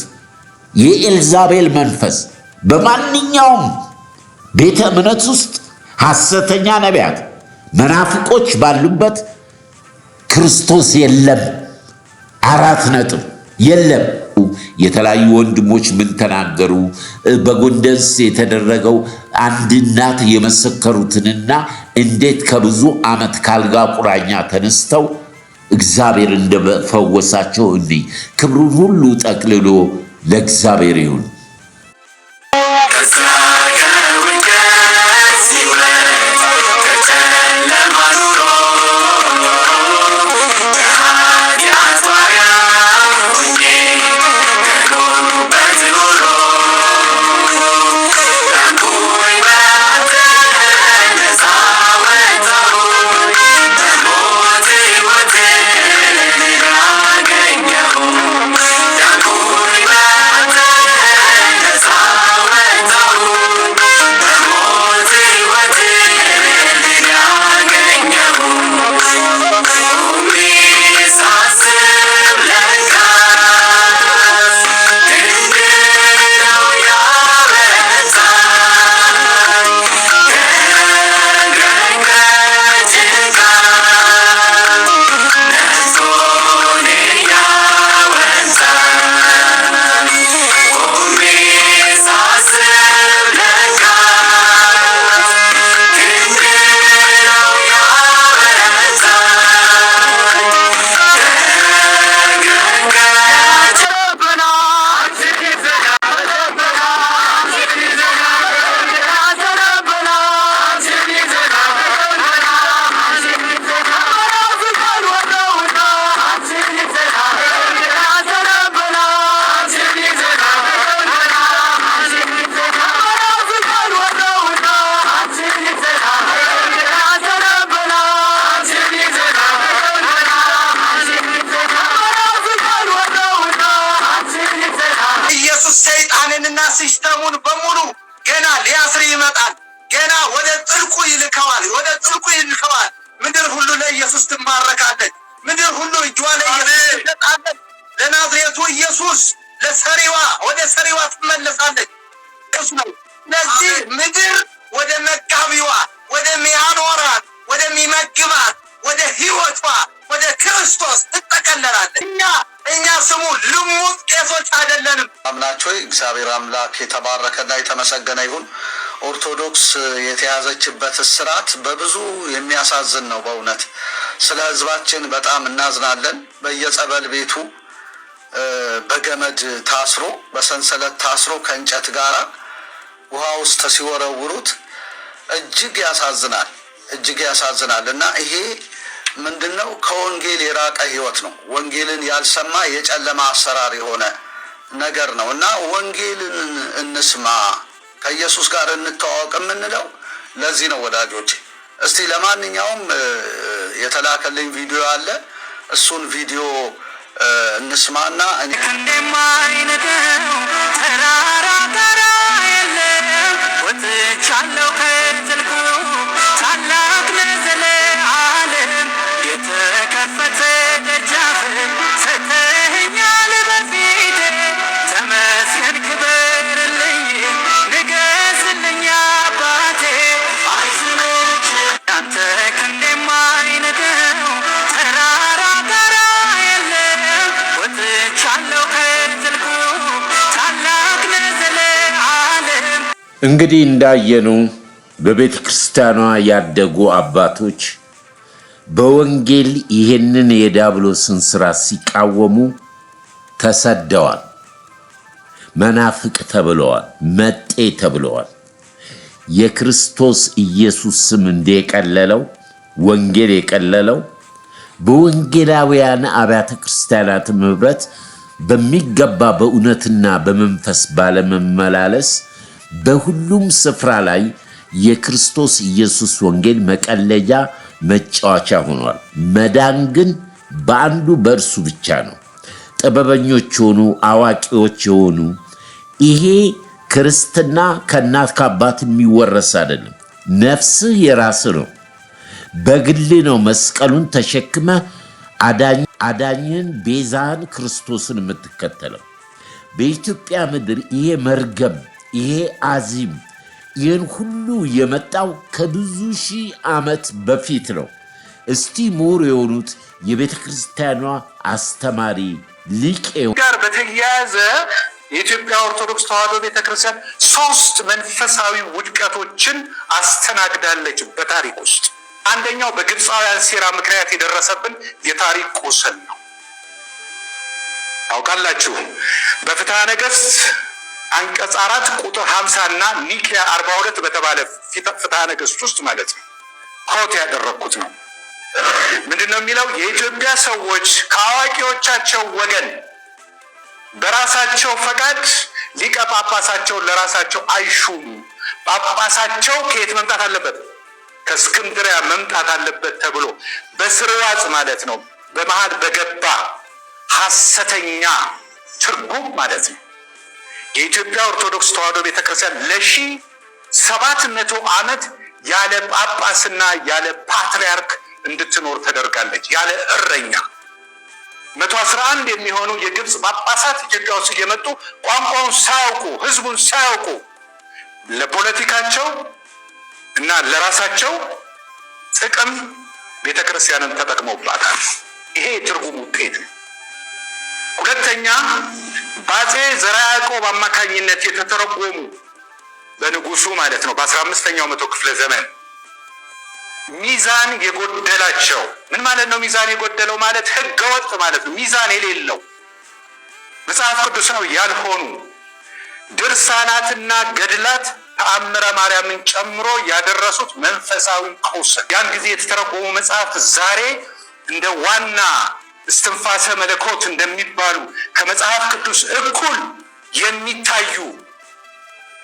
የኤልዛቤል መንፈስ በማንኛውም ቤተ እምነት ውስጥ ሐሰተኛ ነቢያት፣ መናፍቆች ባሉበት ክርስቶስ የለም። 4 ነጥብ የለም። የተለያዩ ወንድሞች ምን ተናገሩ? በጎንደርስ የተደረገው አንድ እናት የመሰከሩትንና እንዴት ከብዙ ዓመት ካልጋ ቁራኛ ተነስተው እግዚአብሔር እንደፈወሳቸው እንዲህ ክብሩን ሁሉ ጠቅልሎ ለእግዚአብሔር ይሁን። ሲስተሙን በሙሉ ገና ሊያስር ይመጣል። ገና ወደ ጥልቁ ይልከዋል። ምድር ሁሉ ለኢየሱስ ትማረካለች። ምድር ሁሉ እጇ ለኢየሱስ ትሰጣለች። ለናዝሬቱ ኢየሱስ ለሰሪዋ ወደ ሰሪዋ ትመለሳለች። እሱ ነው። ስለዚህ ምድር ወደ መጋቢዋ ወደ ሚያኖራት ወደ ሚመግባት ወደ ሕይወቷ ወደ ክርስቶስ ትጠቀለላለች። እኛ ስሙ ልሙጥ ቄሶች አይደለንም። አምናችሁ እግዚአብሔር አምላክ የተባረከና የተመሰገነ ይሁን። ኦርቶዶክስ የተያዘችበት እስራት በብዙ የሚያሳዝን ነው። በእውነት ስለ ሕዝባችን በጣም እናዝናለን። በየጸበል ቤቱ በገመድ ታስሮ በሰንሰለት ታስሮ ከእንጨት ጋር ውሃ ውስጥ ሲወረውሩት እጅግ ያሳዝናል እና ይሄ ምንድነው? ከወንጌል የራቀ ህይወት ነው። ወንጌልን ያልሰማ የጨለማ አሰራር የሆነ ነገር ነው እና ወንጌልን እንስማ፣ ከኢየሱስ ጋር እንተዋወቅ የምንለው ለዚህ ነው ወዳጆቼ። እስቲ ለማንኛውም የተላከልኝ ቪዲዮ አለ፣ እሱን ቪዲዮ እንስማና እንግዲህ እንዳየነው በቤተ ክርስቲያኗ ያደጉ አባቶች በወንጌል ይህንን የዲያብሎስን ሥራ ሲቃወሙ ተሰደዋል። መናፍቅ ተብለዋል። መጤ ተብለዋል። የክርስቶስ ኢየሱስ ስም እንደቀለለው ወንጌል የቀለለው በወንጌላውያን አብያተ ክርስቲያናት ኅብረት በሚገባ በእውነትና በመንፈስ ባለመመላለስ በሁሉም ስፍራ ላይ የክርስቶስ ኢየሱስ ወንጌል መቀለጃ መጫወቻ ሆኗል። መዳን ግን በአንዱ በእርሱ ብቻ ነው። ጥበበኞች የሆኑ አዋቂዎች የሆኑ ይሄ ክርስትና ከእናት ከአባት የሚወረስ አይደለም። ነፍስህ የራስህ ነው። በግል ነው መስቀሉን ተሸክመ አዳኝን ቤዛን ክርስቶስን የምትከተለው። በኢትዮጵያ ምድር ይሄ መርገም ይሄ አዚም ይህን ሁሉ የመጣው ከብዙ ሺህ ዓመት በፊት ነው። እስቲ ምሁር የሆኑት የቤተ ክርስቲያኗ አስተማሪ ሊቅ ጋር በተያያዘ የኢትዮጵያ ኦርቶዶክስ ተዋሕዶ ቤተ ክርስቲያን 3 መንፈሳዊ ውድቀቶችን አስተናግዳለች በታሪክ ውስጥ። አንደኛው በግብፃውያን ሴራ ምክንያት የደረሰብን የታሪክ ቁስል ነው። ታውቃላችሁ በፍትሐ ነገሥት አንቀጽ 4 ቁጥር 50 እና ኒቅያ 42 በተባለ ፍትሐ ነገሥት ውስጥ ማለት ነው ኮት ያደረኩት ነው። ምንድነው የሚለው? የኢትዮጵያ ሰዎች ከአዋቂዎቻቸው ወገን በራሳቸው ፈቃድ ሊቀ ጳጳሳቸውን ለራሳቸው አይሹሙ። ጳጳሳቸው ከየት መምጣት አለበት? ከእስክንድሪያ መምጣት አለበት ተብሎ በስርዋጽ ማለት ነው በመሃል በገባ ሐሰተኛ ትርጉም ማለት ነው የኢትዮጵያ ኦርቶዶክስ ተዋሕዶ ቤተክርስቲያን ለ1700 ዓመት ያለ ጳጳስና ያለ ፓትርያርክ እንድትኖር ተደርጋለች። ያለ እረኛ 111 የሚሆኑ የግብፅ ጳጳሳት ኢትዮጵያ ውስጥ እየመጡ ቋንቋውን ሳያውቁ ህዝቡን ሳያውቁ ለፖለቲካቸው እና ለራሳቸው ጥቅም ቤተክርስቲያንን ተጠቅመውባታል። ይሄ የትርጉም ውጤት ነው። ሁለተኛ በአፄ ዘርዓ ያዕቆብ አማካኝነት የተተረጎሙ በንጉሱ ማለት ነው በ15ኛው መቶ ክፍለ ዘመን ሚዛን የጎደላቸው ምን ማለት ነው? ሚዛን የጎደለው ማለት ህገወጥ ማለት ነው። ሚዛን የሌለው መጽሐፍ ቅዱሳዊ ያልሆኑ ድርሳናትና ገድላት ተአምረ ማርያምን ጨምሮ ያደረሱት መንፈሳዊ ቁስል ያን ጊዜ የተተረጎሙ መጽሐፍት ዛሬ እንደ ዋና እስትንፋሰ መለኮት እንደሚባሉ ከመጽሐፍ ቅዱስ እኩል የሚታዩ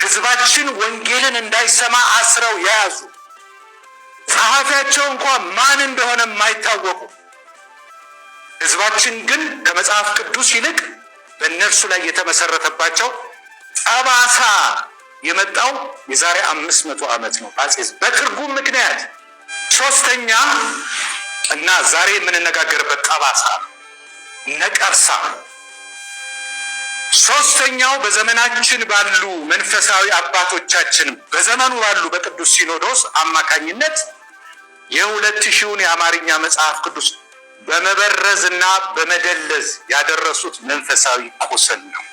ህዝባችን ወንጌልን እንዳይሰማ አስረው የያዙ ጸሐፊያቸው እንኳን ማን እንደሆነ የማይታወቁ ህዝባችን ግን ከመጽሐፍ ቅዱስ ይልቅ በእነርሱ ላይ የተመሰረተባቸው ጠባሳ የመጣው የዛሬ 500 ዓመት ነው በትርጉም ምክንያት። ሶስተኛ እና ዛሬ የምንነጋገርበት ጠባሳ ነቀርሳ። ሶስተኛው በዘመናችን ባሉ መንፈሳዊ አባቶቻችን በዘመኑ ባሉ በቅዱስ ሲኖዶስ አማካኝነት የ2000ውን የአማርኛ መጽሐፍ ቅዱስ በመበረዝና በመደለዝ ያደረሱት መንፈሳዊ ቁስል ነው።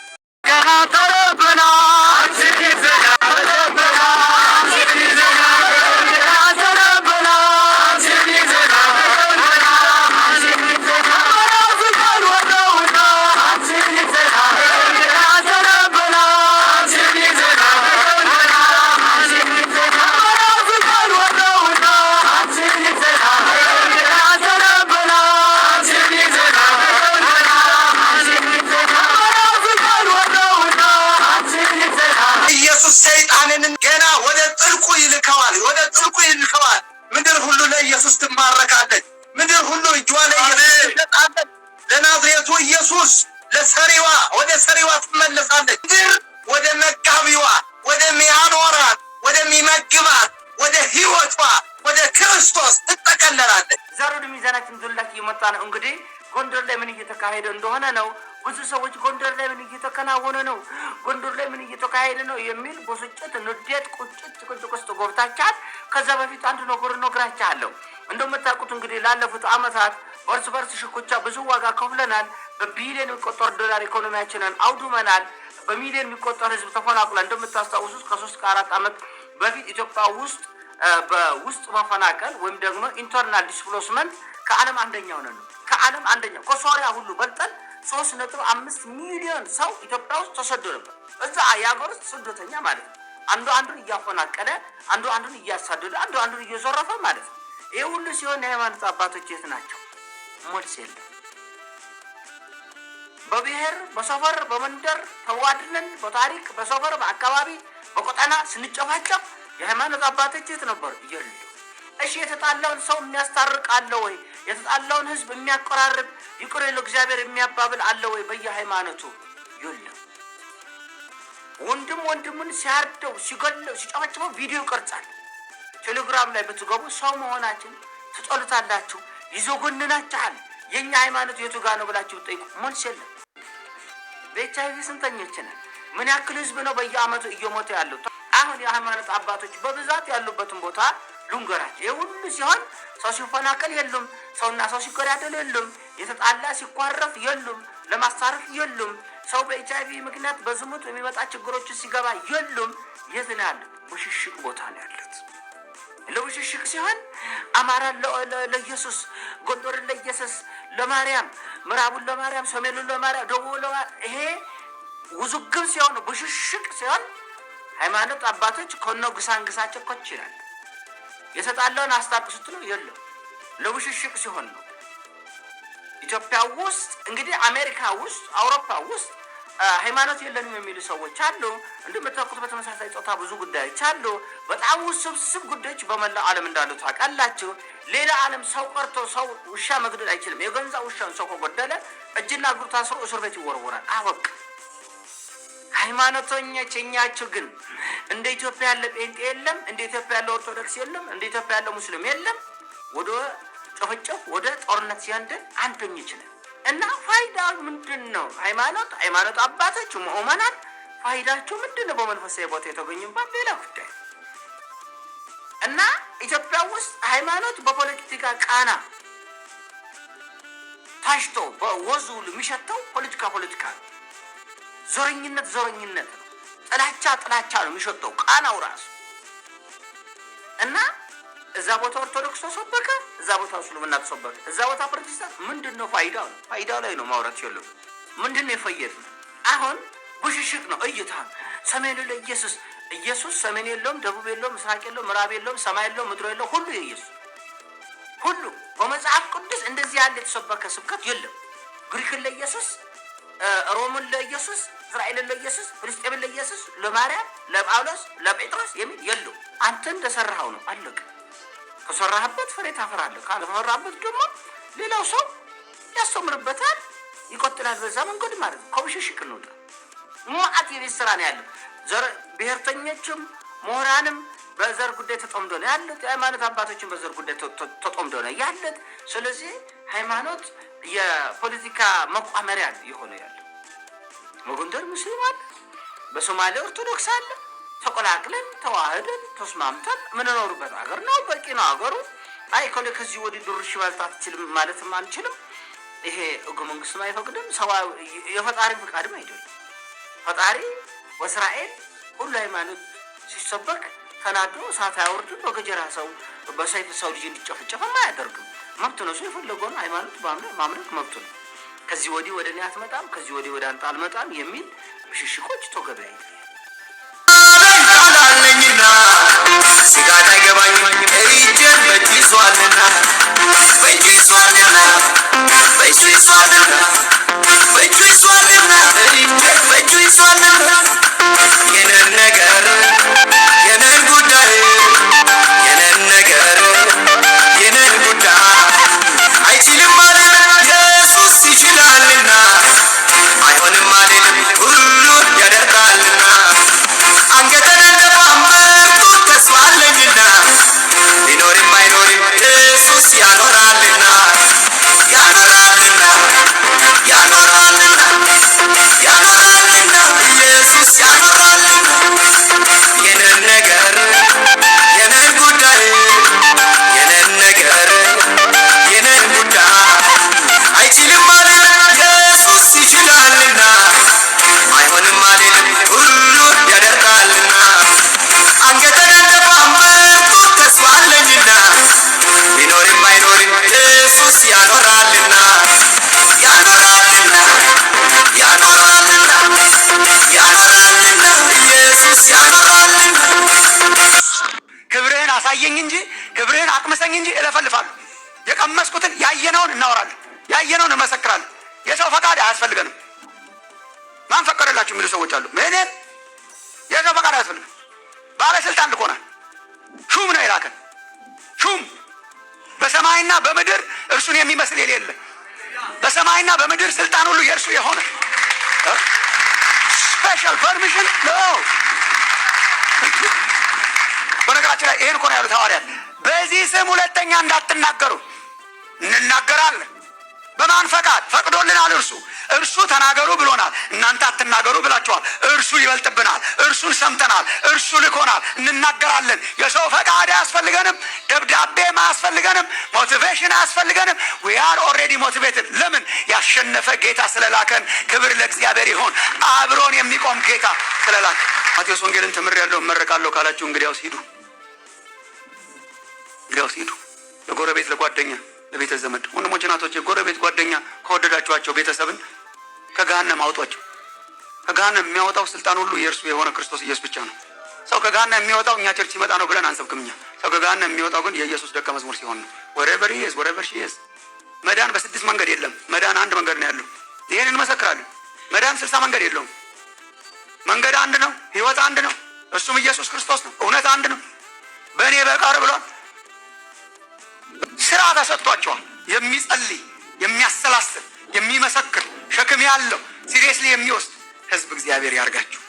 ገና ወደ ጥልቁ ይልከዋል። ምድር ሁሉ ለኢየሱስ ትማረካለች። ምድር ሁሉ እጇ ለኢየሱስ ትሰጣለች። ለናዝሬቱ ኢየሱስ ወደ ሰሪዋ ትመለሳለች። ምድር ወደ መጋቢዋ፣ ወደ ሚያኖራት፣ ወደሚመግባት፣ ወደ ህይወቷ፣ ወደ ክርስቶስ ትጠቀለላለች። ዛሬ ወደ ሚዛናችን ዙላክ እየመጣ ነው። እንግዲህ ጎንደር ላይ ምን እየተካሄደ እንደሆነ ነው። ብዙ ሰዎች ጎንደር ላይ ምን እየተከናወነ ነው፣ ጎንደር ላይ ምን እየተካሄደ ነው የሚል በስጭት፣ ንዴት፣ ቁጭት፣ ጭቅጭቅ ውስጥ ገብታችኋል። ከዛ በፊት አንድ ነገር እነግራችኋለሁ። እንደምታውቁት እንግዲህ ላለፉት ዓመታት በርስ በርስ ሽኩቻ ብዙ ዋጋ ከፍለናል። በቢሊዮን የሚቆጠር ዶላር ኢኮኖሚያችንን አውድመናል። በሚሊዮን የሚቆጠር ህዝብ ተፈናቅሏል። እንደምታስታውሱት ከ3 ከ4 ዓመት በፊት ኢትዮጵያ ውስጥ በውስጥ መፈናቀል ወይም ደግሞ ኢንተርናል ዲስፕሌስመንት ከዓለም አንደኛው ነን። ከዓለም አንደኛው ከሶሪያ ሁሉ በልጠን 3.5 ሚሊዮን ሰው ኢትዮጵያ ውስጥ ተሰዶ ነበር። እዛ የሀገር ውስጥ ስደተኛ ማለት ነው። አንዱ አንዱን እያፈናቀለ፣ አንዱ አንዱን እያሳደደ፣ አንዱ አንዱን እየዘረፈ ማለት ነው። ይሄ ሁሉ ሲሆን የሃይማኖት አባቶች የት ናቸው? መልስ የለም። በብሔር በሰፈር በመንደር ተዋድነን በታሪክ በሰፈር በአካባቢ በቆጠና ስንጨፋጨፍ የሃይማኖት አባቶች የት ነበሩ? የሉ። እሺ የተጣላውን ሰው የሚያስታርቅ አለ ወይ? የተጣላውን ህዝብ የሚያቀራርብ ይቅር ይለው እግዚአብሔር የሚያባብል አለ ወይ? በየሃይማኖቱ የለም። ወንድም ወንድሙን ሲያርደው ሲገለው ሲጨፈጭፈው ቪዲዮ ይቀርጻል። ቴሌግራም ላይ ብትገቡ ሰው መሆናችን ትጠሉታላችሁ፣ ይዘጎንናችኋል። የኛ ሃይማኖት የቱ ጋር ነው ብላችሁ ጠይቁ፣ መልስ የለም። በኤችአይቪ ስንተኞች ነን? ምን ያክል ህዝብ ነው በየአመቱ እየሞተ ያለው? አሁን የሃይማኖት አባቶች በብዛት ያሉበትን ቦታ ልንገራቸው። ይህ ሁሉ ሲሆን ሰው ሲፈናቀል የሉም፣ ሰውና ሰው ሲገዳደል የሉም፣ የተጣላ ሲኳረፍ የሉም፣ ለማስታረፍ የሉም፣ ሰው በኤችአይቪ ምክንያት በዝሙት የሚመጣ ችግሮች ሲገባ የሉም። የት ነው ያሉት? ብሽሽቅ ቦታ ነው ያሉት። ለብሽሽቅ ሲሆን አማራን ለኢየሱስ፣ ጎንደርን ለኢየሱስ፣ ለማርያም፣ ምዕራቡን ለማርያም፣ ሰሜኑን ለማርያም፣ ደቡቡን ለማርያም። ይሄ ውዝግብ ሲሆን ብሽሽቅ ሲሆን ሃይማኖት አባቶች ከነ ግሳንግሳቸው ኮች ይላል። የተጣላውን አስታርቁ ስትሉ የለም፣ ለብሽሽቅ ሲሆን ነው። ኢትዮጵያ ውስጥ እንግዲህ አሜሪካ ውስጥ አውሮፓ ውስጥ ሃይማኖት የለንም የሚሉ ሰዎች አሉ። እንደምታውቁት በተመሳሳይ ጾታ ብዙ ጉዳዮች አሉ። በጣም ውስብስብ ጉዳዮች በመላው ዓለም እንዳሉ ታውቃላችሁ። ሌላ ዓለም ሰው ቀርቶ ሰው ውሻ መግደል አይችልም። የገንዛ ውሻን ሰው ከገደለ እጅና እግሩ ታስሮ እስር ቤት ይወረወራል። አወቅ ሃይማኖተኞች እኛችሁ ግን እንደ ኢትዮጵያ ያለ ጴንጤ የለም፣ እንደ ኢትዮጵያ ያለ ኦርቶዶክስ የለም፣ እንደ ኢትዮጵያ ያለ ሙስሊም የለም። ወደ ጭፍጭፍ ወደ ጦርነት ሲያንደን አንደኞች ነን እና ፋይዳው ምንድን ነው? ሃይማኖት አባቶች ምእመናን ፋይዳቸው ምንድን ነው? በመንፈሳዊ ቦታ የተገኙባት ሌላ ጉዳይ እና ኢትዮጵያ ውስጥ ሃይማኖት በፖለቲካ ቃና ታሽቶ በወዙ የሚሸተው ፖለቲካ ነው። ዞረኝነት ነው። ጥላቻ ነው የሚሸተው ቃናው ራሱ እና እዛ ቦታ ኦርቶዶክስ ተሰበከ፣ እዛ ቦታ እስልምና ተሰበከ፣ እዛ ቦታ ፕሮቴስታንት። ምንድነው ፋይዳው? ፋይዳው ላይ ነው ማውራት ያለው። ምንድነው የፈየድ ነው? አሁን ብሽሽቅ ነው። እይታ ሰሜኑ ለኢየሱስ ሰሜን የለውም፣ ደቡብ የለውም፣ ምስራቅ የለውም፣ ምዕራብ የለውም፣ ሰማይ የለውም፣ ምድር የለውም። ሁሉ የኢየሱስ ሁሉ በመጽሐፍ ቅዱስ እንደዚህ ያለ የተሰበከ ስብከት የለም። ግሪክን ለኢየሱስ፣ ሮምን ለኢየሱስ፣ እስራኤልን ለኢየሱስ፣ ፍልስጤምን ለኢየሱስ፣ ለማርያም፣ ለጳውሎስ፣ ለጴጥሮስ የሚል የለው። አንተ እንደሰራኸው ነው አለቀ። ከሰራህበት ፍሬ ታፈራለህ፣ ካልፈራህበት ደግሞ ሌላው ሰው ያስተምርበታል፣ ይቆጥላል። በዛ መንገድ ማለት ነው። ከብሽሽቅ እንውጣ። ማአት የቤት ስራ ነው ያለው። ብሔርተኞችም ምሁራንም በዘር ጉዳይ ተጠምዶ ነው ያሉት። የሃይማኖት አባቶችን በዘር ጉዳይ ተጠምዶ ነው ያሉት። ስለዚህ ሃይማኖት የፖለቲካ መቋመሪያ የሆነ ያለው በጎንደር ሙስሊም አለ፣ በሶማሌ ኦርቶዶክስ አለ። ተቆላቅለን ተዋህደን ተስማምተን ምንኖርበት ሀገር ነው። በቂ ነው ሀገሩ። አይ ከዚህ ወዲህ ድርሽ ማለት አትችልም ማለትም አንችልም። ይሄ ሕገ መንግስትም አይፈቅድም። የፈጣሪ ፍቃድም አይደለም። ፈጣሪ ወእስራኤል ሁሉ ሃይማኖት ሲሰበክ ተናዶ እሳት አያወርድም። በገጀራ ሰው በሰይፍ ሰው ልጅ እንዲጨፈጨፍም አያደርግም። መብት ነው። ሰው የፈለገውን ሃይማኖት ማምለክ መብት ነው። ከዚህ ወዲህ ወደ እኔ አትመጣም፣ ከዚህ ወዲህ ወደ አንተ አልመጣም የሚል ብሽሽቆች ተገቢ አይደለም። ስጋት አይገባኝም እጄን በእጁ ይዟልና በእጁ ይዟልና በእጁ ይዟልና በእጁ ይዟልና እጄን በእጁ ይዟልና የነን ነገር የነን ጉዳይ የነን ነገር የነን ጉዳይ አይችልም ማለት ኢየሱስ ይችላልና አይሆንም ማለት ሁሉ ያደርጋልና አንገተን እንደማመርቱ ተስፋ አለኝና ቢኖርም አይኖርም ኢየሱስ ያኖራልና ያኖራልና ያኖራልና ያኖራልና ኢየሱስ ያኖራልና የነን ነገር የነን ጉዳይ የነን ነገር የነን ጉዳይ አይችልም ማለት ኢየሱስ ይችላልና አይሆንም ማለት ሁሉ ያደርጋልና አንገተን እንደማመርቱ ተስፋ አለኝና ቢኖርም አይኖርም ኢየሱስ ያኖራልና ያኖራልና ያኖራልና ያኖራልና ኢየሱስ ያኖራልና ክብርህን አሳየኝ እንጂ ክብርህን አቅምሰኝ እንጂ እለፈልፋለሁ። የቀመስኩትን ያየነውን እናወራለን፣ ያየነውን እንመሰክራለን። የሰው ፈቃድ አያስፈልገንም። ማን ፈቀደላችሁ የሚሉ ሰዎች አሉ። ምንም የሰው ፈቃድ አያስፈልግም። ባለስልጣን ልኮናል። ሹም ነው የላከን። ሹም በሰማይና በምድር እርሱን የሚመስል የሌለ፣ በሰማይና በምድር ስልጣን ሁሉ የእርሱ የሆነ ስፔሻል ፐርሚሽን ነው። በነገራችን ላይ ይሄን እኮ ነው ያሉት ሐዋርያት። በዚህ ስም ሁለተኛ እንዳትናገሩ። እንናገራለን። በማን ፈቃድ ፈቅዶልናል? እርሱ ተናገሩ ብሎናል። እናንተ አትናገሩ ብላችኋል። እርሱ ይበልጥብናል። እርሱን ሰምተናል። እርሱ ልኮናል። እንናገራለን። የሰው ፈቃድ አያስፈልገንም። ደብዳቤም አያስፈልገንም። ሞቲቬሽን አያስፈልገንም። ዊ አር ኦልሬዲ ሞቲቬትድ። ለምን? ያሸነፈ ጌታ ስለላከን። ክብር ለእግዚአብሔር ይሁን። አብሮን የሚቆም ጌታ ስለላከን። ማቴዎስ ወንጌልን ተምሬያለሁ እመረቃለሁ ካላችሁ እንግዲያውስ ሂዱ። ለጎረቤት፣ ለጓደኛ፣ ለቤተ ዘመድ፣ ወንድሞች፣ እናቶች፣ ጎረቤት፣ ጓደኛ ከወደዳችኋቸው ቤተሰብን ከገሃነም አውጧቸው። ከገሃነም የሚያወጣው ስልጣን ሁሉ የእርሱ የሆነ ክርስቶስ ኢየሱስ ብቻ ነው። ሰው ከገሃነም የሚወጣው እኛ ቸርች ሲመጣ ነው ብለን አንሰብክም። እኛ ሰው ከገሃነም የሚወጣው ግን የኢየሱስ ደቀ መዝሙር ሲሆን ነው። ወሬቨር ሂ ኢዝ ወሬቨር ሺ ኢዝ። መዳን በ6 መንገድ የለም። መዳን አንድ መንገድ ነው ያለው። ይሄን እንመሰክራለን። መዳን 60 መንገድ የለውም። መንገድ አንድ ነው። ህይወት አንድ ነው። እሱም ኢየሱስ ክርስቶስ ነው። እውነት አንድ ነው። በእኔ በቀር ብሏል። ስራ ተሰጥቷቸዋል። የሚጸልይ፣ የሚያሰላስል፣ የሚመሰክር፣ ሸክም ያለው ሲሪየስሊ የሚወስድ ህዝብ እግዚአብሔር ያርጋችሁ።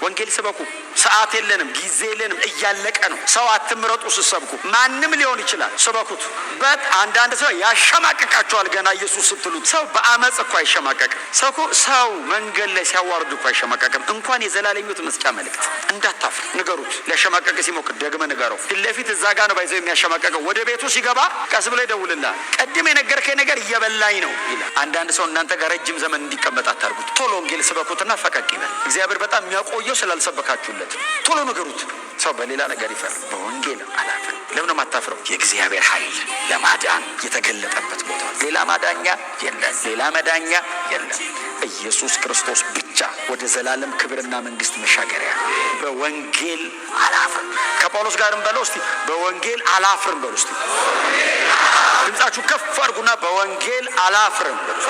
ወንጌል ስበኩ። ሰዓት የለንም፣ ጊዜ የለንም፣ እያለቀ ነው። ሰው አትምረጡ ስትሰብኩ። ማንም ሊሆን ይችላል። ስበኩት። አንዳንድ ሰው ያሸማቅቃቸዋል ገና ኢየሱስ ስትሉት። ሰው በአመፅ እኮ አይሸማቀቅም። ሰው መንገድ ላይ ሲያዋርድ እኮ አይሸማቀቅም። እንኳን የዘላለኙት መስጫ መልእክት እንዳታፍር ንገሩት። ሊያሸማቀቅ ሲሞክር ደግመ ንገረው። ፊት ለፊት እዛ ጋ ነው ባይዘው የሚያሸማቀቀው። ወደ ቤቱ ሲገባ ቀስ ብሎ ይደውልልሃል። ቀድም የነገርከኝ ነገር እየበላኝ ነው ይላል። አንዳንድ ሰው እናንተ ጋር ረጅም ዘመን እንዲቀመጥ አታርጉት። ቶሎ ወንጌል ስበኩትና ፈቀቅ ይበል። እግዚአብሔር በጣም ቆየው ስላልሰበካችሁለት ቶሎ ንገሩት። ሰው በሌላ ነገር ይፈር፣ በወንጌል አላፍርም። ለምን ማታፍረው? የእግዚአብሔር ኃይል ለማዳን የተገለጠበት ቦታ። ሌላ ማዳኛ የለም፣ ሌላ መዳኛ የለም። ኢየሱስ ክርስቶስ ብቻ ወደ ዘላለም ክብርና መንግስት መሻገሪያ። በወንጌል አላፍርም። ከጳውሎስ ጋርም በለው እስቲ፣ በወንጌል አላፍርም በሉ እስቲ። ድምጻችሁ ከፍ አድርጉና በወንጌል አላፍርም በሉ።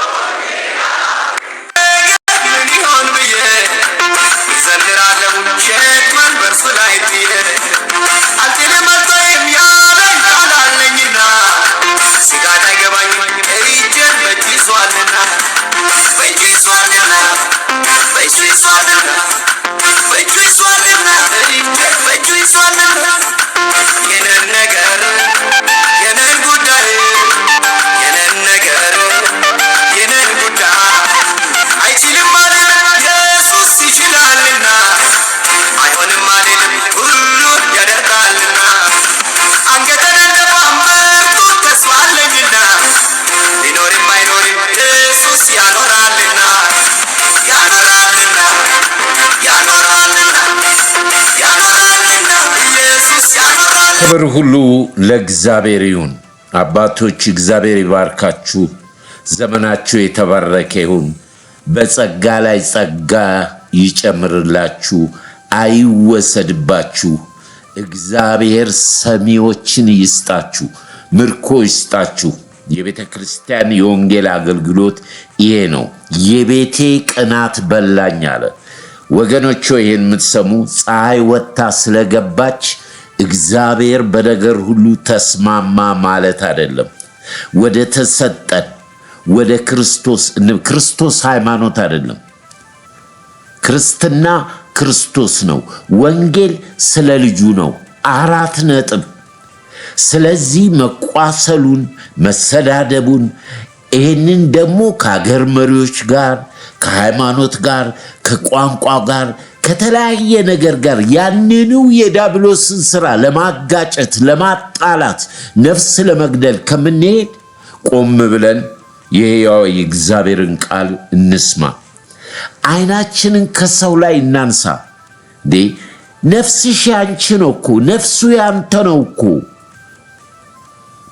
ሊሆን ብዬ ዘምራለሁ ሸክምን በእርሱ ላይ ጥዬ አልጥልም አልተወውም ያለኝ ቃል አለኝና ስጋት አይገባኝም እጄን በእጁ ይዟልና በእጁ ይዟልና በእጁ ይዟልና በእጁ ክብር ሁሉ ለእግዚአብሔር ይሁን። አባቶች እግዚአብሔር ይባርካችሁ። ዘመናችሁ የተባረከ ይሁን። በጸጋ ላይ ጸጋ ይጨምርላችሁ፣ አይወሰድባችሁ። እግዚአብሔር ሰሚዎችን ይስጣችሁ፣ ምርኮ ይስጣችሁ። የቤተ ክርስቲያን የወንጌል አገልግሎት ይሄ ነው። የቤቴ ቅናት በላኝ አለ። ወገኖች ይህን የምትሰሙ ፀሐይ ወጥታ ስለገባች እግዚአብሔር በነገር ሁሉ ተስማማ ማለት አይደለም። ወደ ተሰጠን ወደ ክርስቶስ ሃይማኖት አይደለም። ክርስትና ክርስቶስ ነው። ወንጌል ስለ ልጁ ነው። 4 ነጥብ። ስለዚህ መቋሰሉን፣ መሰዳደቡን ይህንን ደግሞ ከሀገር መሪዎች ጋር፣ ከሃይማኖት ጋር፣ ከቋንቋ ጋር፣ ከተለያየ ነገር ጋር ያንኑ የዲያብሎስን ስራ ለማጋጨት፣ ለማጣላት፣ ነፍስ ለመግደል ከምንሄድ ቆም ብለን የሕያው የእግዚአብሔርን ቃል እንስማ። አይናችንን ከሰው ላይ እናንሳ። ነፍስሽ ያንቺ ነው እኮ፣ ነፍሱ ያንተ ነው እኮ።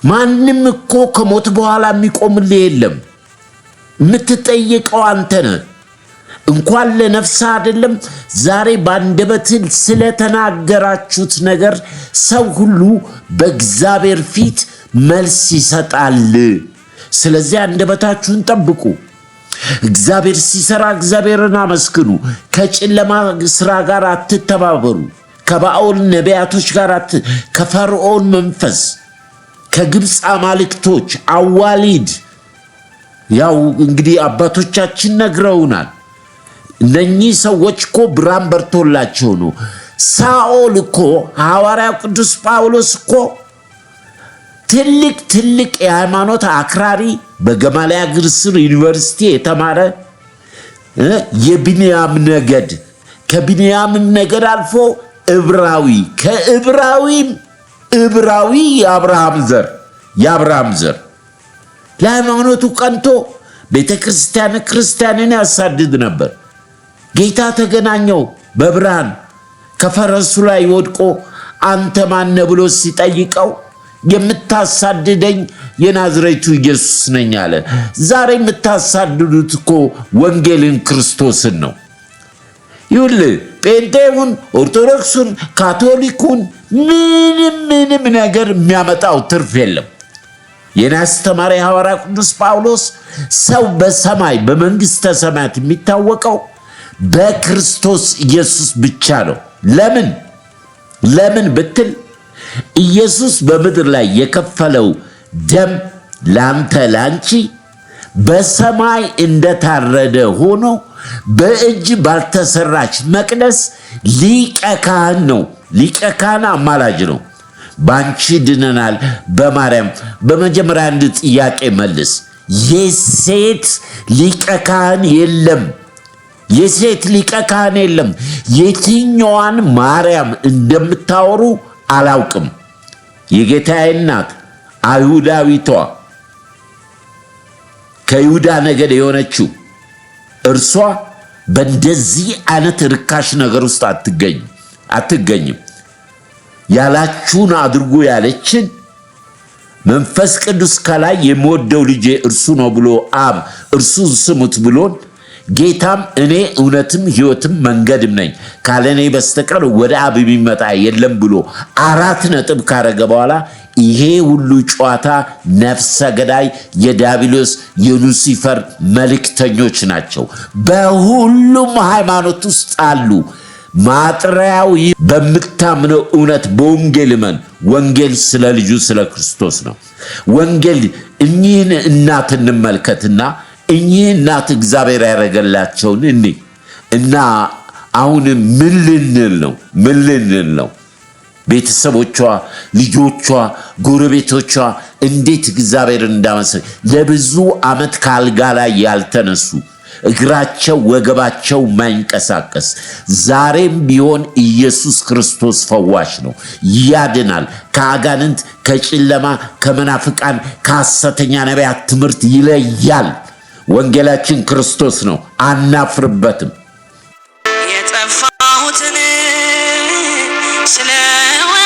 ማንም እኮ ከሞት በኋላ የሚቆምልህ የለም። የምትጠየቀው አንተ ነህ። እንኳን ለነፍስ አይደለም ዛሬ በአንደበትህ ስለተናገራችሁት ነገር ሰው ሁሉ በእግዚአብሔር ፊት መልስ ይሰጣል። ስለዚህ አንደበታችሁን ጠብቁ። እግዚአብሔር ሲሰራ እግዚአብሔርን አመስግኑ። ከጨለማ ስራ ጋር አትተባበሩ። ከባኦል ነቢያቶች ጋር ከፈርዖን መንፈስ፣ ከግብፅ አማልክቶች አዋሊድ፣ ያው እንግዲህ አባቶቻችን ነግረውናል። እነኚህ ሰዎች እኮ ብርሃን በርቶላቸው ነው። ሳኦል እኮ ሐዋርያው ቅዱስ ጳውሎስ እኮ ትልቅ የሃይማኖት አክራሪ፣ በገማልያል እግር ስር ዩኒቨርሲቲ የተማረ የቢንያም ነገድ፣ ከቢንያምም ነገድ አልፎ ዕብራዊ፣ ከዕብራዊም ዕብራዊ የአብርሃም ዘር ለሃይማኖቱ ቀንቶ ቤተ ክርስቲያንን ያሳድድ ነበር። ጌታ ተገናኘው በብርሃን ከፈረሱ ላይ ወድቆ አንተ ማነ ብሎ ሲጠይቀው የምታሳድደኝ የናዝሬቱ ኢየሱስ ነኝ አለ። ዛሬ የምታሳድዱት እኮ ወንጌልን ክርስቶስን ነው። ይኸውልህ ጴንጤውን፣ ኦርቶዶክሱን፣ ካቶሊኩን ምንም ነገር የሚያመጣው ትርፍ የለም። የኔ አስተማሪ ሐዋርያ ቅዱስ ጳውሎስ ሰው በሰማይ በመንግሥተ ሰማያት የሚታወቀው በክርስቶስ ኢየሱስ ብቻ ነው። ለምን ብትል ኢየሱስ በምድር ላይ የከፈለው ደም ላንተ ላንቺ በሰማይ እንደታረደ ሆኖ በእጅ ባልተሰራች መቅደስ ሊቀ ካህን ነው። ሊቀ ካህን አማላጅ ነው። ባንቺ ድነናል። በማርያም በመጀመሪያ አንድ ጥያቄ መልስ። የሴት ሊቀ ካህን የለም። የሴት ሊቀ ካህን የለም። የትኛዋን ማርያም እንደምታወሩ አላውቅም። የጌታዬ እናት አይሁዳዊቷ ከይሁዳ ነገድ የሆነችው እርሷ በእንደዚህ አይነት ርካሽ ነገር ውስጥ አትገኝም። ያላችሁን አድርጉ ያለችን መንፈስ ቅዱስ ከላይ የምወደው ልጄ እርሱ ነው ብሎ አብ እርሱን ስሙት ብሎን ጌታም እኔ እውነትም ሕይወትም መንገድም ነኝ ካለኔ በስተቀር ወደ አብ የሚመጣ የለም ብሎ 4 ነጥብ ካረገ በኋላ ይሄ ሁሉ ጨዋታ ነፍሰ ገዳይ የዲያብሎስ የሉሲፈር መልእክተኞች ናቸው። በሁሉም ሃይማኖት ውስጥ አሉ። ማጥሪያው በምታምነው እውነት በወንጌል እመን። ወንጌል ስለ ልጁ ስለ ክርስቶስ ነው። ወንጌል እኚህን እናት እንመልከትና እኚህ እናት እግዚአብሔር ያደረገላቸውን እና አሁን ምን ልንል ነው? ቤተሰቦቿ፣ ልጆቿ፣ ጎረቤቶቿ እንዴት እግዚአብሔር እንዳመሰገነ ለብዙ ዓመት ካልጋ ላይ ያልተነሱ እግራቸው ወገባቸው ማይንቀሳቀስ ዛሬም ቢሆን ኢየሱስ ክርስቶስ ፈዋሽ ነው፣ ያድናል። ከአጋንንት፣ ከጨለማ፣ ከመናፍቃን፣ ከሐሰተኛ ነቢያት ትምህርት ይለያል። ወንጌላችን ክርስቶስ ነው፣ አናፍርበትም። የጠፋሁትን ስለወደደ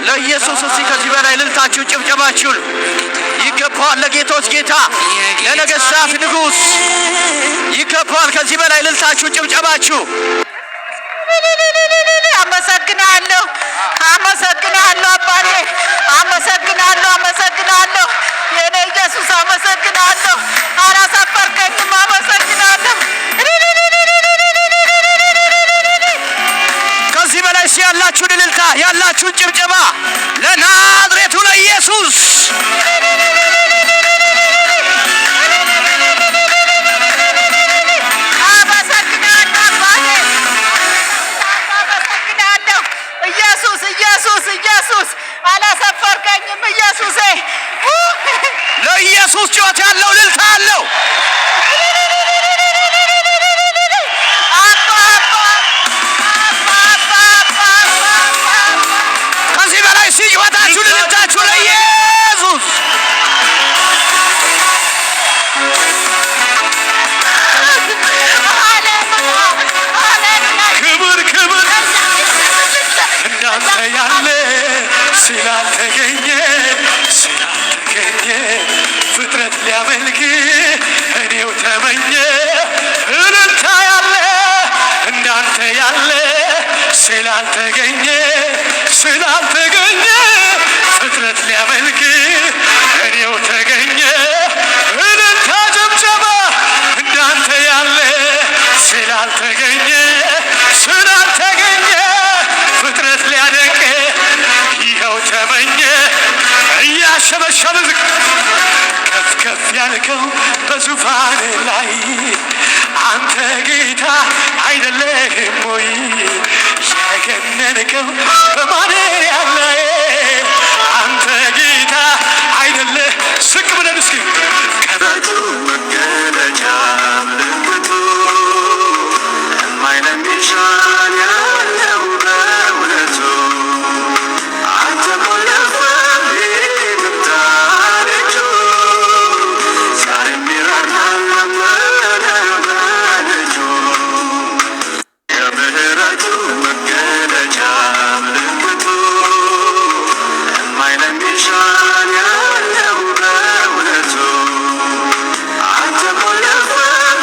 ለኢየሱስ እስቲ ከዚህ በላይ እልልታችሁ ጭብጨባችሁ ይገባዋል። ለጌቶች ጌታ ለነገሥታት ንጉሥ ይገባዋል። ከዚህ በላይ እልልታችሁ ጭብጨባችሁ። አመሰግናለሁ፣ አመሰግናለሁ አባቴ፣ አመሰግናለሁ፣ አመሰግናለሁ የኔ ኢየሱስ፣ አመሰግናለሁ። አላሳፈርከኝም፣ አመሰግናለሁ። ከዚህ በላይ ያላችሁን እልልታ ያላችሁን ጭብጨባ ለናዝሬቱ ለኢየሱስ ኢየሱስ ኢየሱስ ኢየሱስ አላሰፈርከኝም። ኢየሱሴ ለኢየሱስ ጩኸት ያለው እልልታ አለው። ከዚህ በላይ ጩኸታችሁ እልልታችሁ ለኢየሱስ ክብር ክብር እንዳንተ ያለ ስላልተገኘ ፍጥረት ሊያመልክ እኔው ተመኘ። እልልታ ያለ እንዳንተ ያለ ስላልተገኘ ፍጥረት ሊያመልክ እኔው ተገኘ። እልልታ ጭብጨባ እንዳንተ ያለ ስላልተገኘ ፍጥረት ሊያደንቅ ይኸው ተመኘ። እያሸበሸበ ከፍ ከፍ ያልከው በዙፋን ላይ አንተ ጌታ አይደለህም ወይ? የገነንከው በማደሪያ ላይ አንተ ጌታ አይደለህ? ስቅ ብለን እስኪ ቀበቱ መገለጫ ምልክቱ የማይለሚሻን ያለው በእውነቱ አንተ ቆለፈም ምታለቹ ዛሬ ሚራራል መመነ በልጁ የምህረቱ መገለጫ ምልክቱ የማይለሚሻን ያለው በእውነቱ አንተ ቆለፈም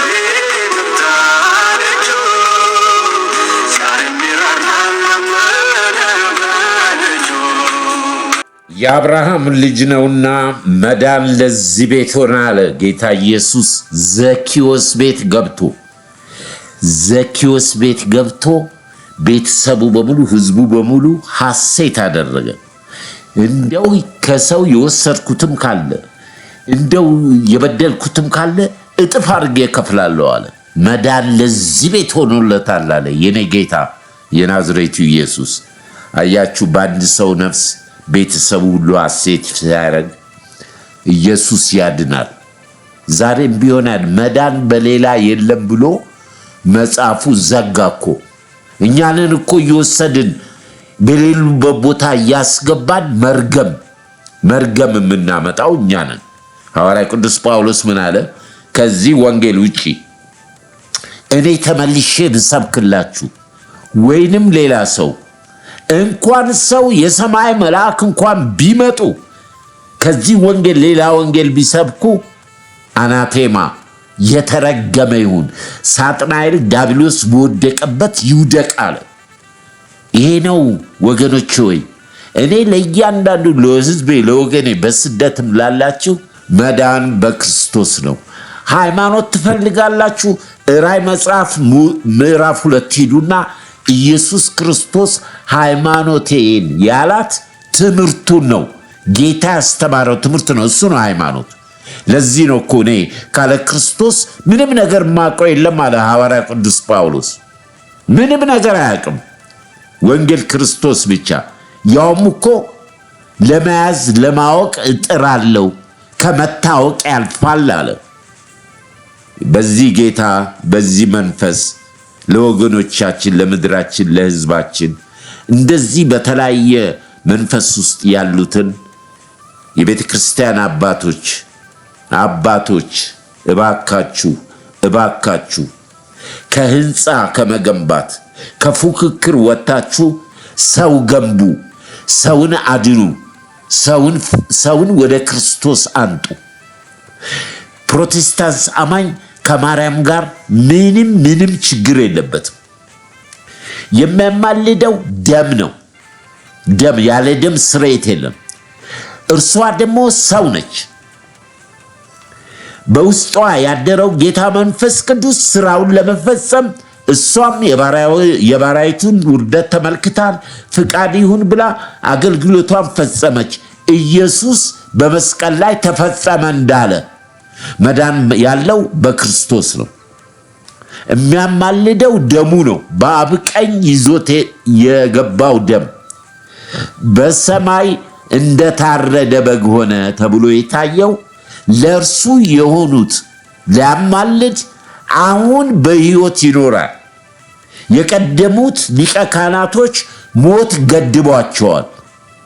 ምታለቹ ዛሬ ሚራራል መመነ በልጁ የአብርሃም ልጅ ነውና መዳን ለዚህ ቤት ሆነ አለ ጌታ ኢየሱስ። ዘኪዎስ ቤት ገብቶ ቤተሰቡ በሙሉ ህዝቡ በሙሉ ሐሴት አደረገ። እንደው ከሰው የወሰድኩትም ካለ እንደው የበደልኩትም ካለ እጥፍ አድርጌ እከፍላለሁ አለ። መዳን ለዚህ ቤት ሆኖለታል አለ የኔ ጌታ የናዝሬቱ ኢየሱስ። አያችሁ፣ በአንድ ሰው ነፍስ ቤተሰቡ ሁሉ ሐሴት ሲያደርግ ኢየሱስ ያድናል። ዛሬም ቢሆናል መዳን በሌላ የለም ብሎ መጽሐፉ ዘጋኮ። እኛንን እኮ እየወሰድን በሌሉበት ቦታ እያስገባን መርገም የምናመጣው እኛንን። ሐዋርያ ቅዱስ ጳውሎስ ምን አለ? ከዚህ ወንጌል ውጪ እኔ ተመልሼ ብሰብክላችሁ ወይንም ሌላ ሰው እንኳን ሰው የሰማይ መልአክ እንኳን ቢመጡ ከዚህ ወንጌል ሌላ ወንጌል ቢሰብኩ አናቴማ የተረገመ ይሁን፣ ሳጥናኤል ዲያብሎስ በወደቀበት ይውደቅ አለ። ይሄ ነው ወገኖች ሆይ፣ እኔ ለእያንዳንዱ ለሕዝቤ ለወገኔ በስደትም ላላችሁ መዳን በክርስቶስ ነው። ሃይማኖት ትፈልጋላችሁ? ራዕይ መጽሐፍ ምዕራፍ 2 ሂዱና ኢየሱስ ክርስቶስ ሃይማኖቴን ያላት ትምህርቱን ነው። ጌታ ያስተማረው ትምህርት ነው። እሱ ነው ሃይማኖት። ለዚህ ነው እኮ እኔ ካለ ክርስቶስ ምንም ነገር ማውቀው የለም አለ ሐዋርያ ቅዱስ ጳውሎስ። ምንም ነገር አያውቅም፣ ወንጌል ክርስቶስ ብቻ። ያውም እኮ ለመያዝ ለማወቅ እጥራለሁ፣ ከመታወቅ ያልፋል አለ። በዚህ ጌታ በዚህ መንፈስ ለወገኖቻችን፣ ለምድራችን፣ ለሕዝባችን እንደዚህ በተለያየ መንፈስ ውስጥ ያሉትን የቤተ ክርስቲያን አባቶች እባካችሁ ከህንፃ ከመገንባት ከፉክክር ወጣችሁ ሰው ገንቡ፣ ሰውን አድኑ፣ ሰውን ወደ ክርስቶስ አንጡ። ፕሮቴስታንት አማኝ ከማርያም ጋር ምንም ችግር የለበትም። የሚያማልደው ደም ነው። ደም፣ ያለ ደም ስርየት የለም። እርሷ ደግሞ ሰው ነች። በውስጧ ያደረው ጌታ መንፈስ ቅዱስ ስራውን ለመፈጸም እሷም የባሪያይቱን ውርደት ተመልክታ ፍቃድ ይሁን ብላ አገልግሎቷን ፈጸመች። ኢየሱስ በመስቀል ላይ ተፈጸመ እንዳለ መዳን ያለው በክርስቶስ ነው። የሚያማልደው ደሙ ነው። በአብ ቀኝ ይዞት የገባው ደም በሰማይ እንደታረደ በግ ሆነ ተብሎ የታየው ለእርሱ የሆኑት ሊያማልድ አሁን በሕይወት ይኖራል። የቀደሙት ሊቀ ካህናቶች ሞት ገድቧቸዋል፣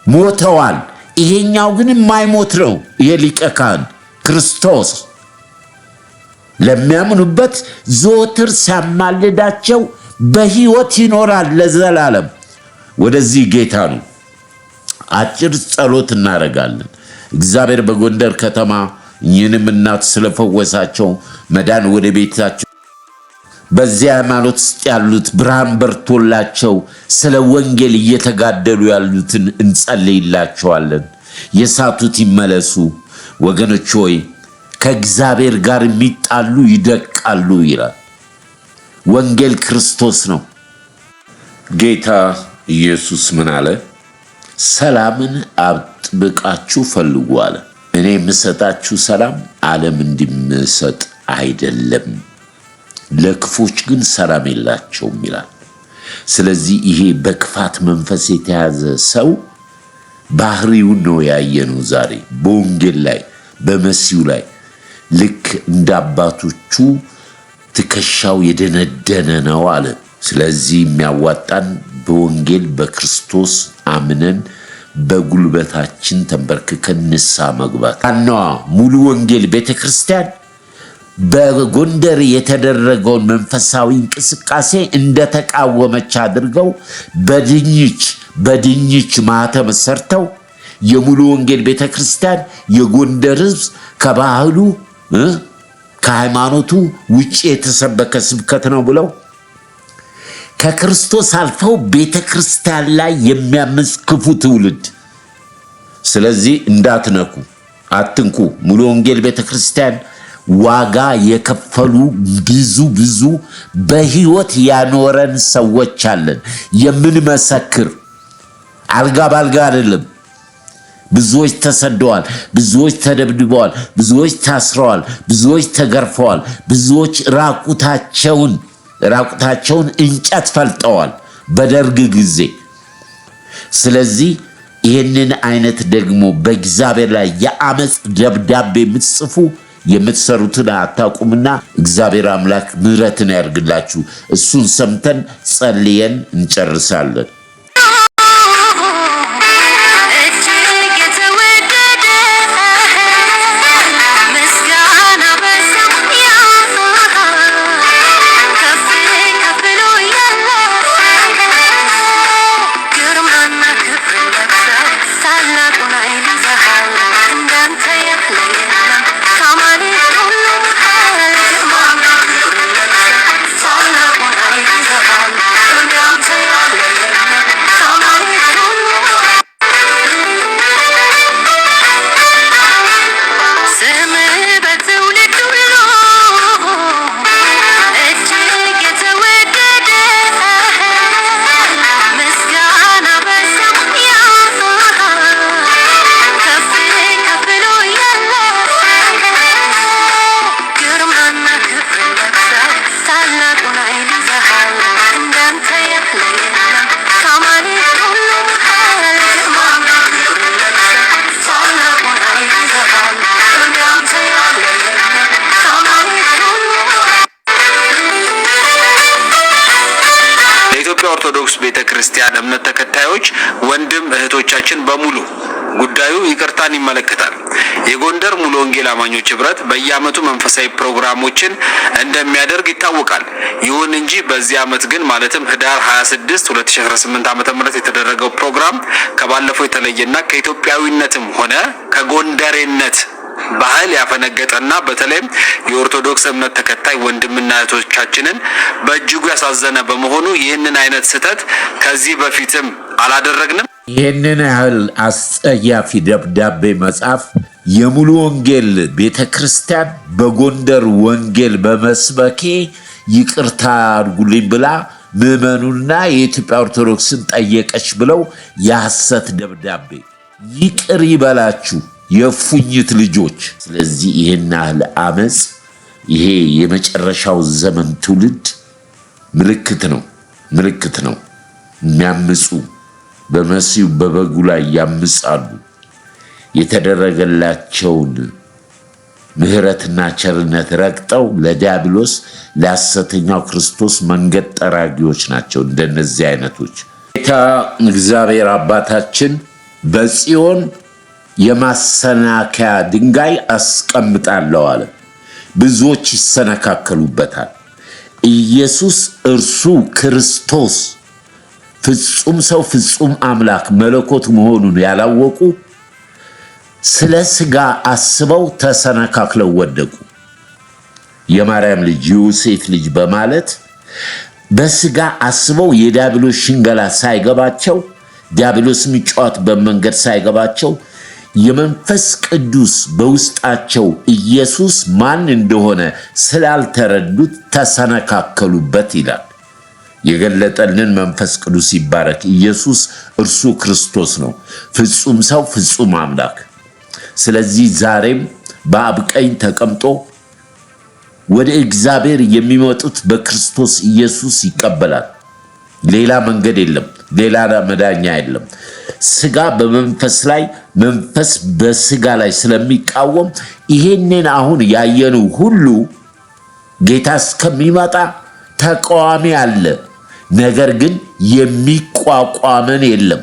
ሞተዋል። ይሄኛው ግን የማይሞት ነው። ይሄ ሊቀ ካህን ክርስቶስ ለሚያምኑበት ዘወትር ሲያማልዳቸው በሕይወት ይኖራል ለዘላለም። ወደዚህ ጌታ ነው አጭር ጸሎት እናደርጋለን። እግዚአብሔር በጎንደር ከተማ ይህንም እናት ስለፈወሳቸው መዳን ወደ ቤታቸው በዚያ ሃይማኖት ውስጥ ያሉት ብርሃን በርቶላቸው ስለ ወንጌል እየተጋደሉ ያሉትን እንጸልይላቸዋለን። የሳቱት ይመለሱ። ወገኖች ሆይ ከእግዚአብሔር ጋር የሚጣሉ ይደቃሉ ይላል። ወንጌል ክርስቶስ ነው። ጌታ ኢየሱስ ምን አለ? ሰላምን አጥብቃችሁ ፈልጉ አለ። እኔ የምሰጣችሁ ሰላም ዓለም እንደሚሰጥ አይደለም፣ ለክፎች ግን ሰላም የላቸውም ይላል። ስለዚህ ይሄ በክፋት መንፈስ የተያዘ ሰው ባህሪውን ነው ያየነው ዛሬ በወንጌል ላይ በመሲሁ ላይ። ልክ እንደ አባቶቹ ትከሻው የደነደነ ነው አለ። ስለዚህ የሚያዋጣን በወንጌል በክርስቶስ አምነን በጉልበታችን ተንበርክከን ንስሐ መግባት። አናዋ ሙሉ ወንጌል ቤተክርስቲያን በጎንደር የተደረገውን መንፈሳዊ እንቅስቃሴ እንደተቃወመች አድርገው በድኝች ማህተም ሰርተው የሙሉ ወንጌል ቤተክርስቲያን የጎንደር ሕዝብ ከባህሉ ከሃይማኖቱ ውጪ የተሰበከ ስብከት ነው ብለው ከክርስቶስ አልፈው ቤተክርስቲያን ላይ የሚያምጽ ክፉ ትውልድ። ስለዚህ እንዳትነኩ፣ አትንኩ። ሙሉ ወንጌል ቤተክርስቲያን ዋጋ የከፈሉ ብዙ በህይወት ያኖረን ሰዎች አለን የምንመሰክር። አልጋ ባልጋ አይደለም። ብዙዎች ተሰደዋል፣ ብዙዎች ተደብድበዋል፣ ብዙዎች ታስረዋል፣ ብዙዎች ተገርፈዋል፣ ብዙዎች ራቁታቸውን እንጨት ፈልጠዋል በደርግ ጊዜ። ስለዚህ ይህንን አይነት ደግሞ በእግዚአብሔር ላይ የአመፅ ደብዳቤ የምትጽፉ የምትሰሩትን አታውቁምና እግዚአብሔር አምላክ ምሕረትን ያርግላችሁ። እሱን ሰምተን ጸልየን እንጨርሳለን። ኦርቶዶክስ ቤተክርስቲያን እምነት ተከታዮች ወንድም እህቶቻችን በሙሉ ጉዳዩ ይቅርታን ይመለከታል። የጎንደር ሙሉ ወንጌል አማኞች ህብረት በየዓመቱ መንፈሳዊ ፕሮግራሞችን እንደሚያደርግ ይታወቃል። ይሁን እንጂ በዚህ ዓመት ግን ማለትም ህዳር 26 2018 ዓ.ም የተደረገው ፕሮግራም ከባለፈው የተለየና ከኢትዮጵያዊነትም ሆነ ከጎንደሬነት ባህል ያፈነገጠና በተለይም የኦርቶዶክስ እምነት ተከታይ ወንድምና እህቶቻችንን በእጅጉ ያሳዘነ በመሆኑ ይህንን አይነት ስህተት ከዚህ በፊትም አላደረግንም። ይህንን ያህል አስጸያፊ ደብዳቤ መጻፍ የሙሉ ወንጌል ቤተክርስቲያን በጎንደር ወንጌል በመስበኬ ይቅርታ አድርጉልኝ ብላ ምዕመኑና የኢትዮጵያ ኦርቶዶክስን ጠየቀች ብለው የሐሰት ደብዳቤ ይቅር ይበላችሁ የፉኝት ልጆች። ስለዚህ ይህን ያህል አመፅ ይሄ የመጨረሻው ዘመን ትውልድ ምልክት ነው። የሚያምፁ በመሲሁ በበጉ ላይ ያምፃሉ። የተደረገላቸውን ምህረትና ቸርነት ረግጠው ለዲያብሎስ ለሐሰተኛው ክርስቶስ መንገድ ጠራጊዎች ናቸው እንደነዚህ አይነቶች። ጌታ እግዚአብሔር አባታችን በጽዮን የማሰናከያ ድንጋይ አስቀምጣለሁ አለ። ብዙዎች ይሰነካከሉበታል። ኢየሱስ እርሱ ክርስቶስ ፍጹም ሰው ፍጹም አምላክ መለኮት መሆኑን ያላወቁ ስለ ሥጋ አስበው ተሰነካክለው ወደቁ። የማርያም ልጅ ዮሴፍ ልጅ በማለት በሥጋ አስበው የዲያብሎስ ሽንገላ ሳይገባቸው ዲያብሎስ የሚጫወት በመንገድ ሳይገባቸው የመንፈስ ቅዱስ በውስጣቸው ኢየሱስ ማን እንደሆነ ስላልተረዱት ተሰነካከሉበት ይላል። የገለጠልን መንፈስ ቅዱስ ይባረክ። ኢየሱስ እርሱ ክርስቶስ ነው፣ ፍጹም ሰው ፍጹም አምላክ። ስለዚህ ዛሬም በአብ ቀኝ ተቀምጦ ወደ እግዚአብሔር የሚመጡት በክርስቶስ ኢየሱስ ይቀበላል። ሌላ መንገድ የለም፣ ሌላ መዳኛ የለም። ሥጋ በመንፈስ ላይ መንፈስ በሥጋ ላይ ስለሚቃወም ይሄንን አሁን ያየነው ሁሉ ጌታ እስከሚመጣ ተቃዋሚ አለ። ነገር ግን የሚቋቋመን የለም።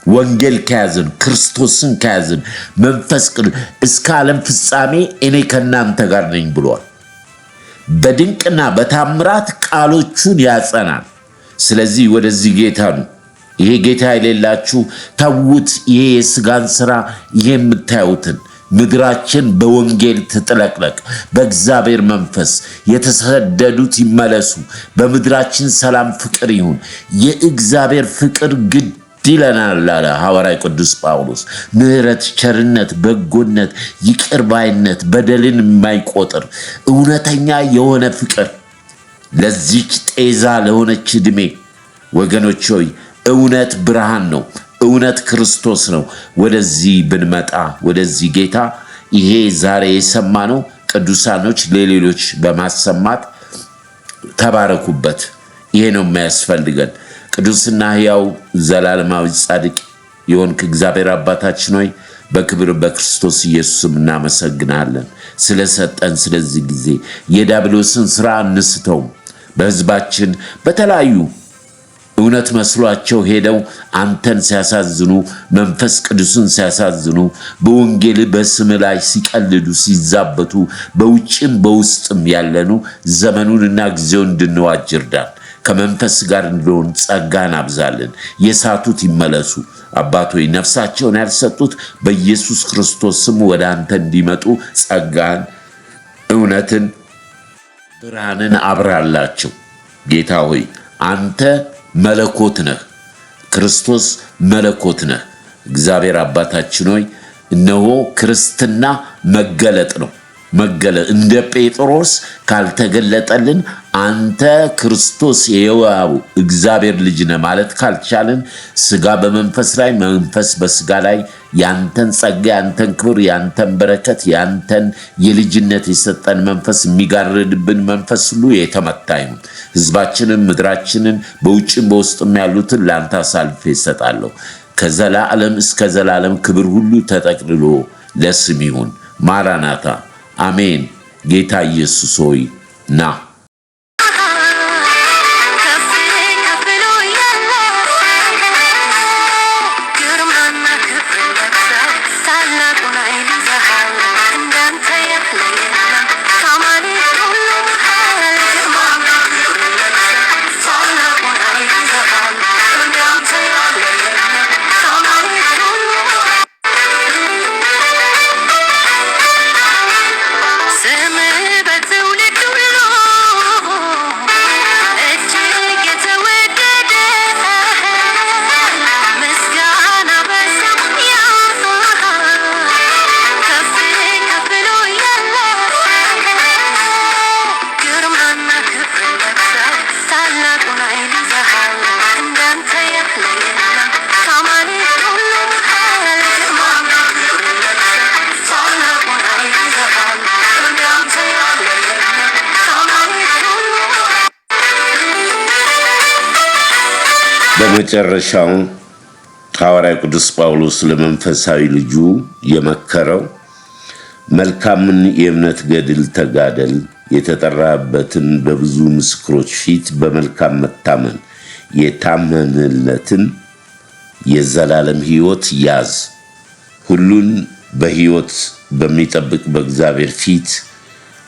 ወንጌል ከያዝን ክርስቶስን ከያዝን መንፈስ ቅዱስ እስከ ዓለም ፍጻሜ እኔ ከእናንተ ጋር ነኝ ብሏል። በድንቅና በታምራት ቃሎቹን ያጸናል። ስለዚህ ወደዚህ ጌታ ነው። ይሄ ጌታ የሌላችሁ ተውት። ይሄ የሥጋን ሥራ ይሄ የምታዩትን ምድራችን በወንጌል ትጥለቅለቅ። በእግዚአብሔር መንፈስ የተሰደዱት ይመለሱ። በምድራችን ሰላም፣ ፍቅር ይሁን። የእግዚአብሔር ፍቅር ግድ ይለናል አለ ሐዋርያው ቅዱስ ጳውሎስ። ምሕረት፣ ቸርነት፣ በጎነት፣ ይቅር ባይነት፣ በደልን የማይቆጥር እውነተኛ የሆነ ፍቅር ለዚች ጤዛ ለሆነች ዕድሜ ወገኖች ሆይ እውነት ብርሃን ነው። እውነት ክርስቶስ ነው። ወደዚህ ብንመጣ ወደዚህ ጌታ ይሄ ዛሬ የሰማነው ቅዱሳኖች ለሌሎች በማሰማት ተባረኩበት። ይሄ ነው የሚያስፈልገን። ቅዱስና ሕያው ዘላለማዊ ጻድቅ የሆንክ እግዚአብሔር አባታችን ሆይ በክብር በክርስቶስ ኢየሱስም እናመሰግናለን ስለሰጠን ስለዚህ ጊዜ። የዲያብሎስን ሥራ አንስተው በሕዝባችን በተለያዩ እውነት መስሏቸው ሄደው አንተን ሲያሳዝኑ መንፈስ ቅዱስን ሲያሳዝኑ በወንጌል በስም ላይ ሲቀልዱ ሲዛበቱ በውጭም በውስጥም ያለኑ ዘመኑንና ጊዜውን እንድንዋጅ እርዳን። ከመንፈስ ጋር እንድንሆን ጸጋን አብዛልን። የሳቱት ይመለሱ። አባት ሆይ ነፍሳቸውን ያልሰጡት በኢየሱስ ክርስቶስ ስም ወደ አንተ እንዲመጡ ጸጋን፣ እውነትን፣ ብርሃንን አብራላቸው። ጌታ ሆይ አንተ መለኮት ነህ። ክርስቶስ መለኮት ነህ። እግዚአብሔር አባታችን ሆይ እነሆ ክርስትና መገለጥ ነው። መገለጥ እንደ ጴጥሮስ ካልተገለጠልን አንተ ክርስቶስ የሕያው እግዚአብሔር ልጅ ነህ ማለት ካልቻልን ሥጋ በመንፈስ ላይ መንፈስ በሥጋ ላይ ያንተን ጸጋ፣ ያንተን ክብር፣ ያንተን በረከት፣ ያንተን የልጅነት የሰጠን መንፈስ የሚጋርድብን መንፈስ ሁሉ የተመታ ይሁን። ሕዝባችንን፣ ምድራችንን በውጭም በውስጥም ያሉትን ለአንተ አሳልፌ እሰጣለሁ። ከዘላለም እስከ ዘላለም ክብር ሁሉ ተጠቅልሎ ለስም ይሁን። ማራናታ አሜን። ጌታ ኢየሱስ ሆይ ና። ግርማና ክብር በመጨረሻው ሐዋርያ ቅዱስ ጳውሎስ ለመንፈሳዊ ልጁ የመከረው መልካምን የእምነት ገድል ተጋደል፣ የተጠራበትን በብዙ ምስክሮች ፊት በመልካም መታመን የታመንለትን የዘላለም ሕይወት ያዝ። ሁሉን በሕይወት በሚጠብቅ በእግዚአብሔር ፊት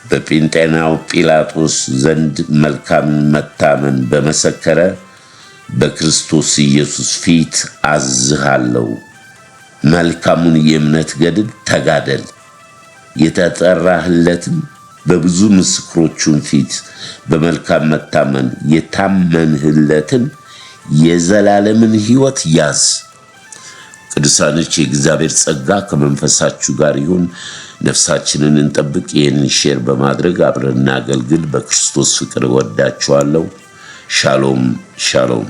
በጴንጤናው ጲላጦስ ዘንድ መልካምን መታመን በመሰከረ በክርስቶስ ኢየሱስ ፊት አዝሃለሁ። መልካሙን የእምነት ገድል ተጋደል፣ የተጠራህለትን በብዙ ምስክሮቹን ፊት በመልካም መታመን የታመንህለትን የዘላለምን ሕይወት ያዝ። ቅዱሳኖች የእግዚአብሔር ጸጋ ከመንፈሳችሁ ጋር ይሁን። ነፍሳችንን እንጠብቅ። ይህን ሼር በማድረግ አብረን እናገልግል። በክርስቶስ ፍቅር ወዳችኋለሁ። ሻሎም ሻሎም።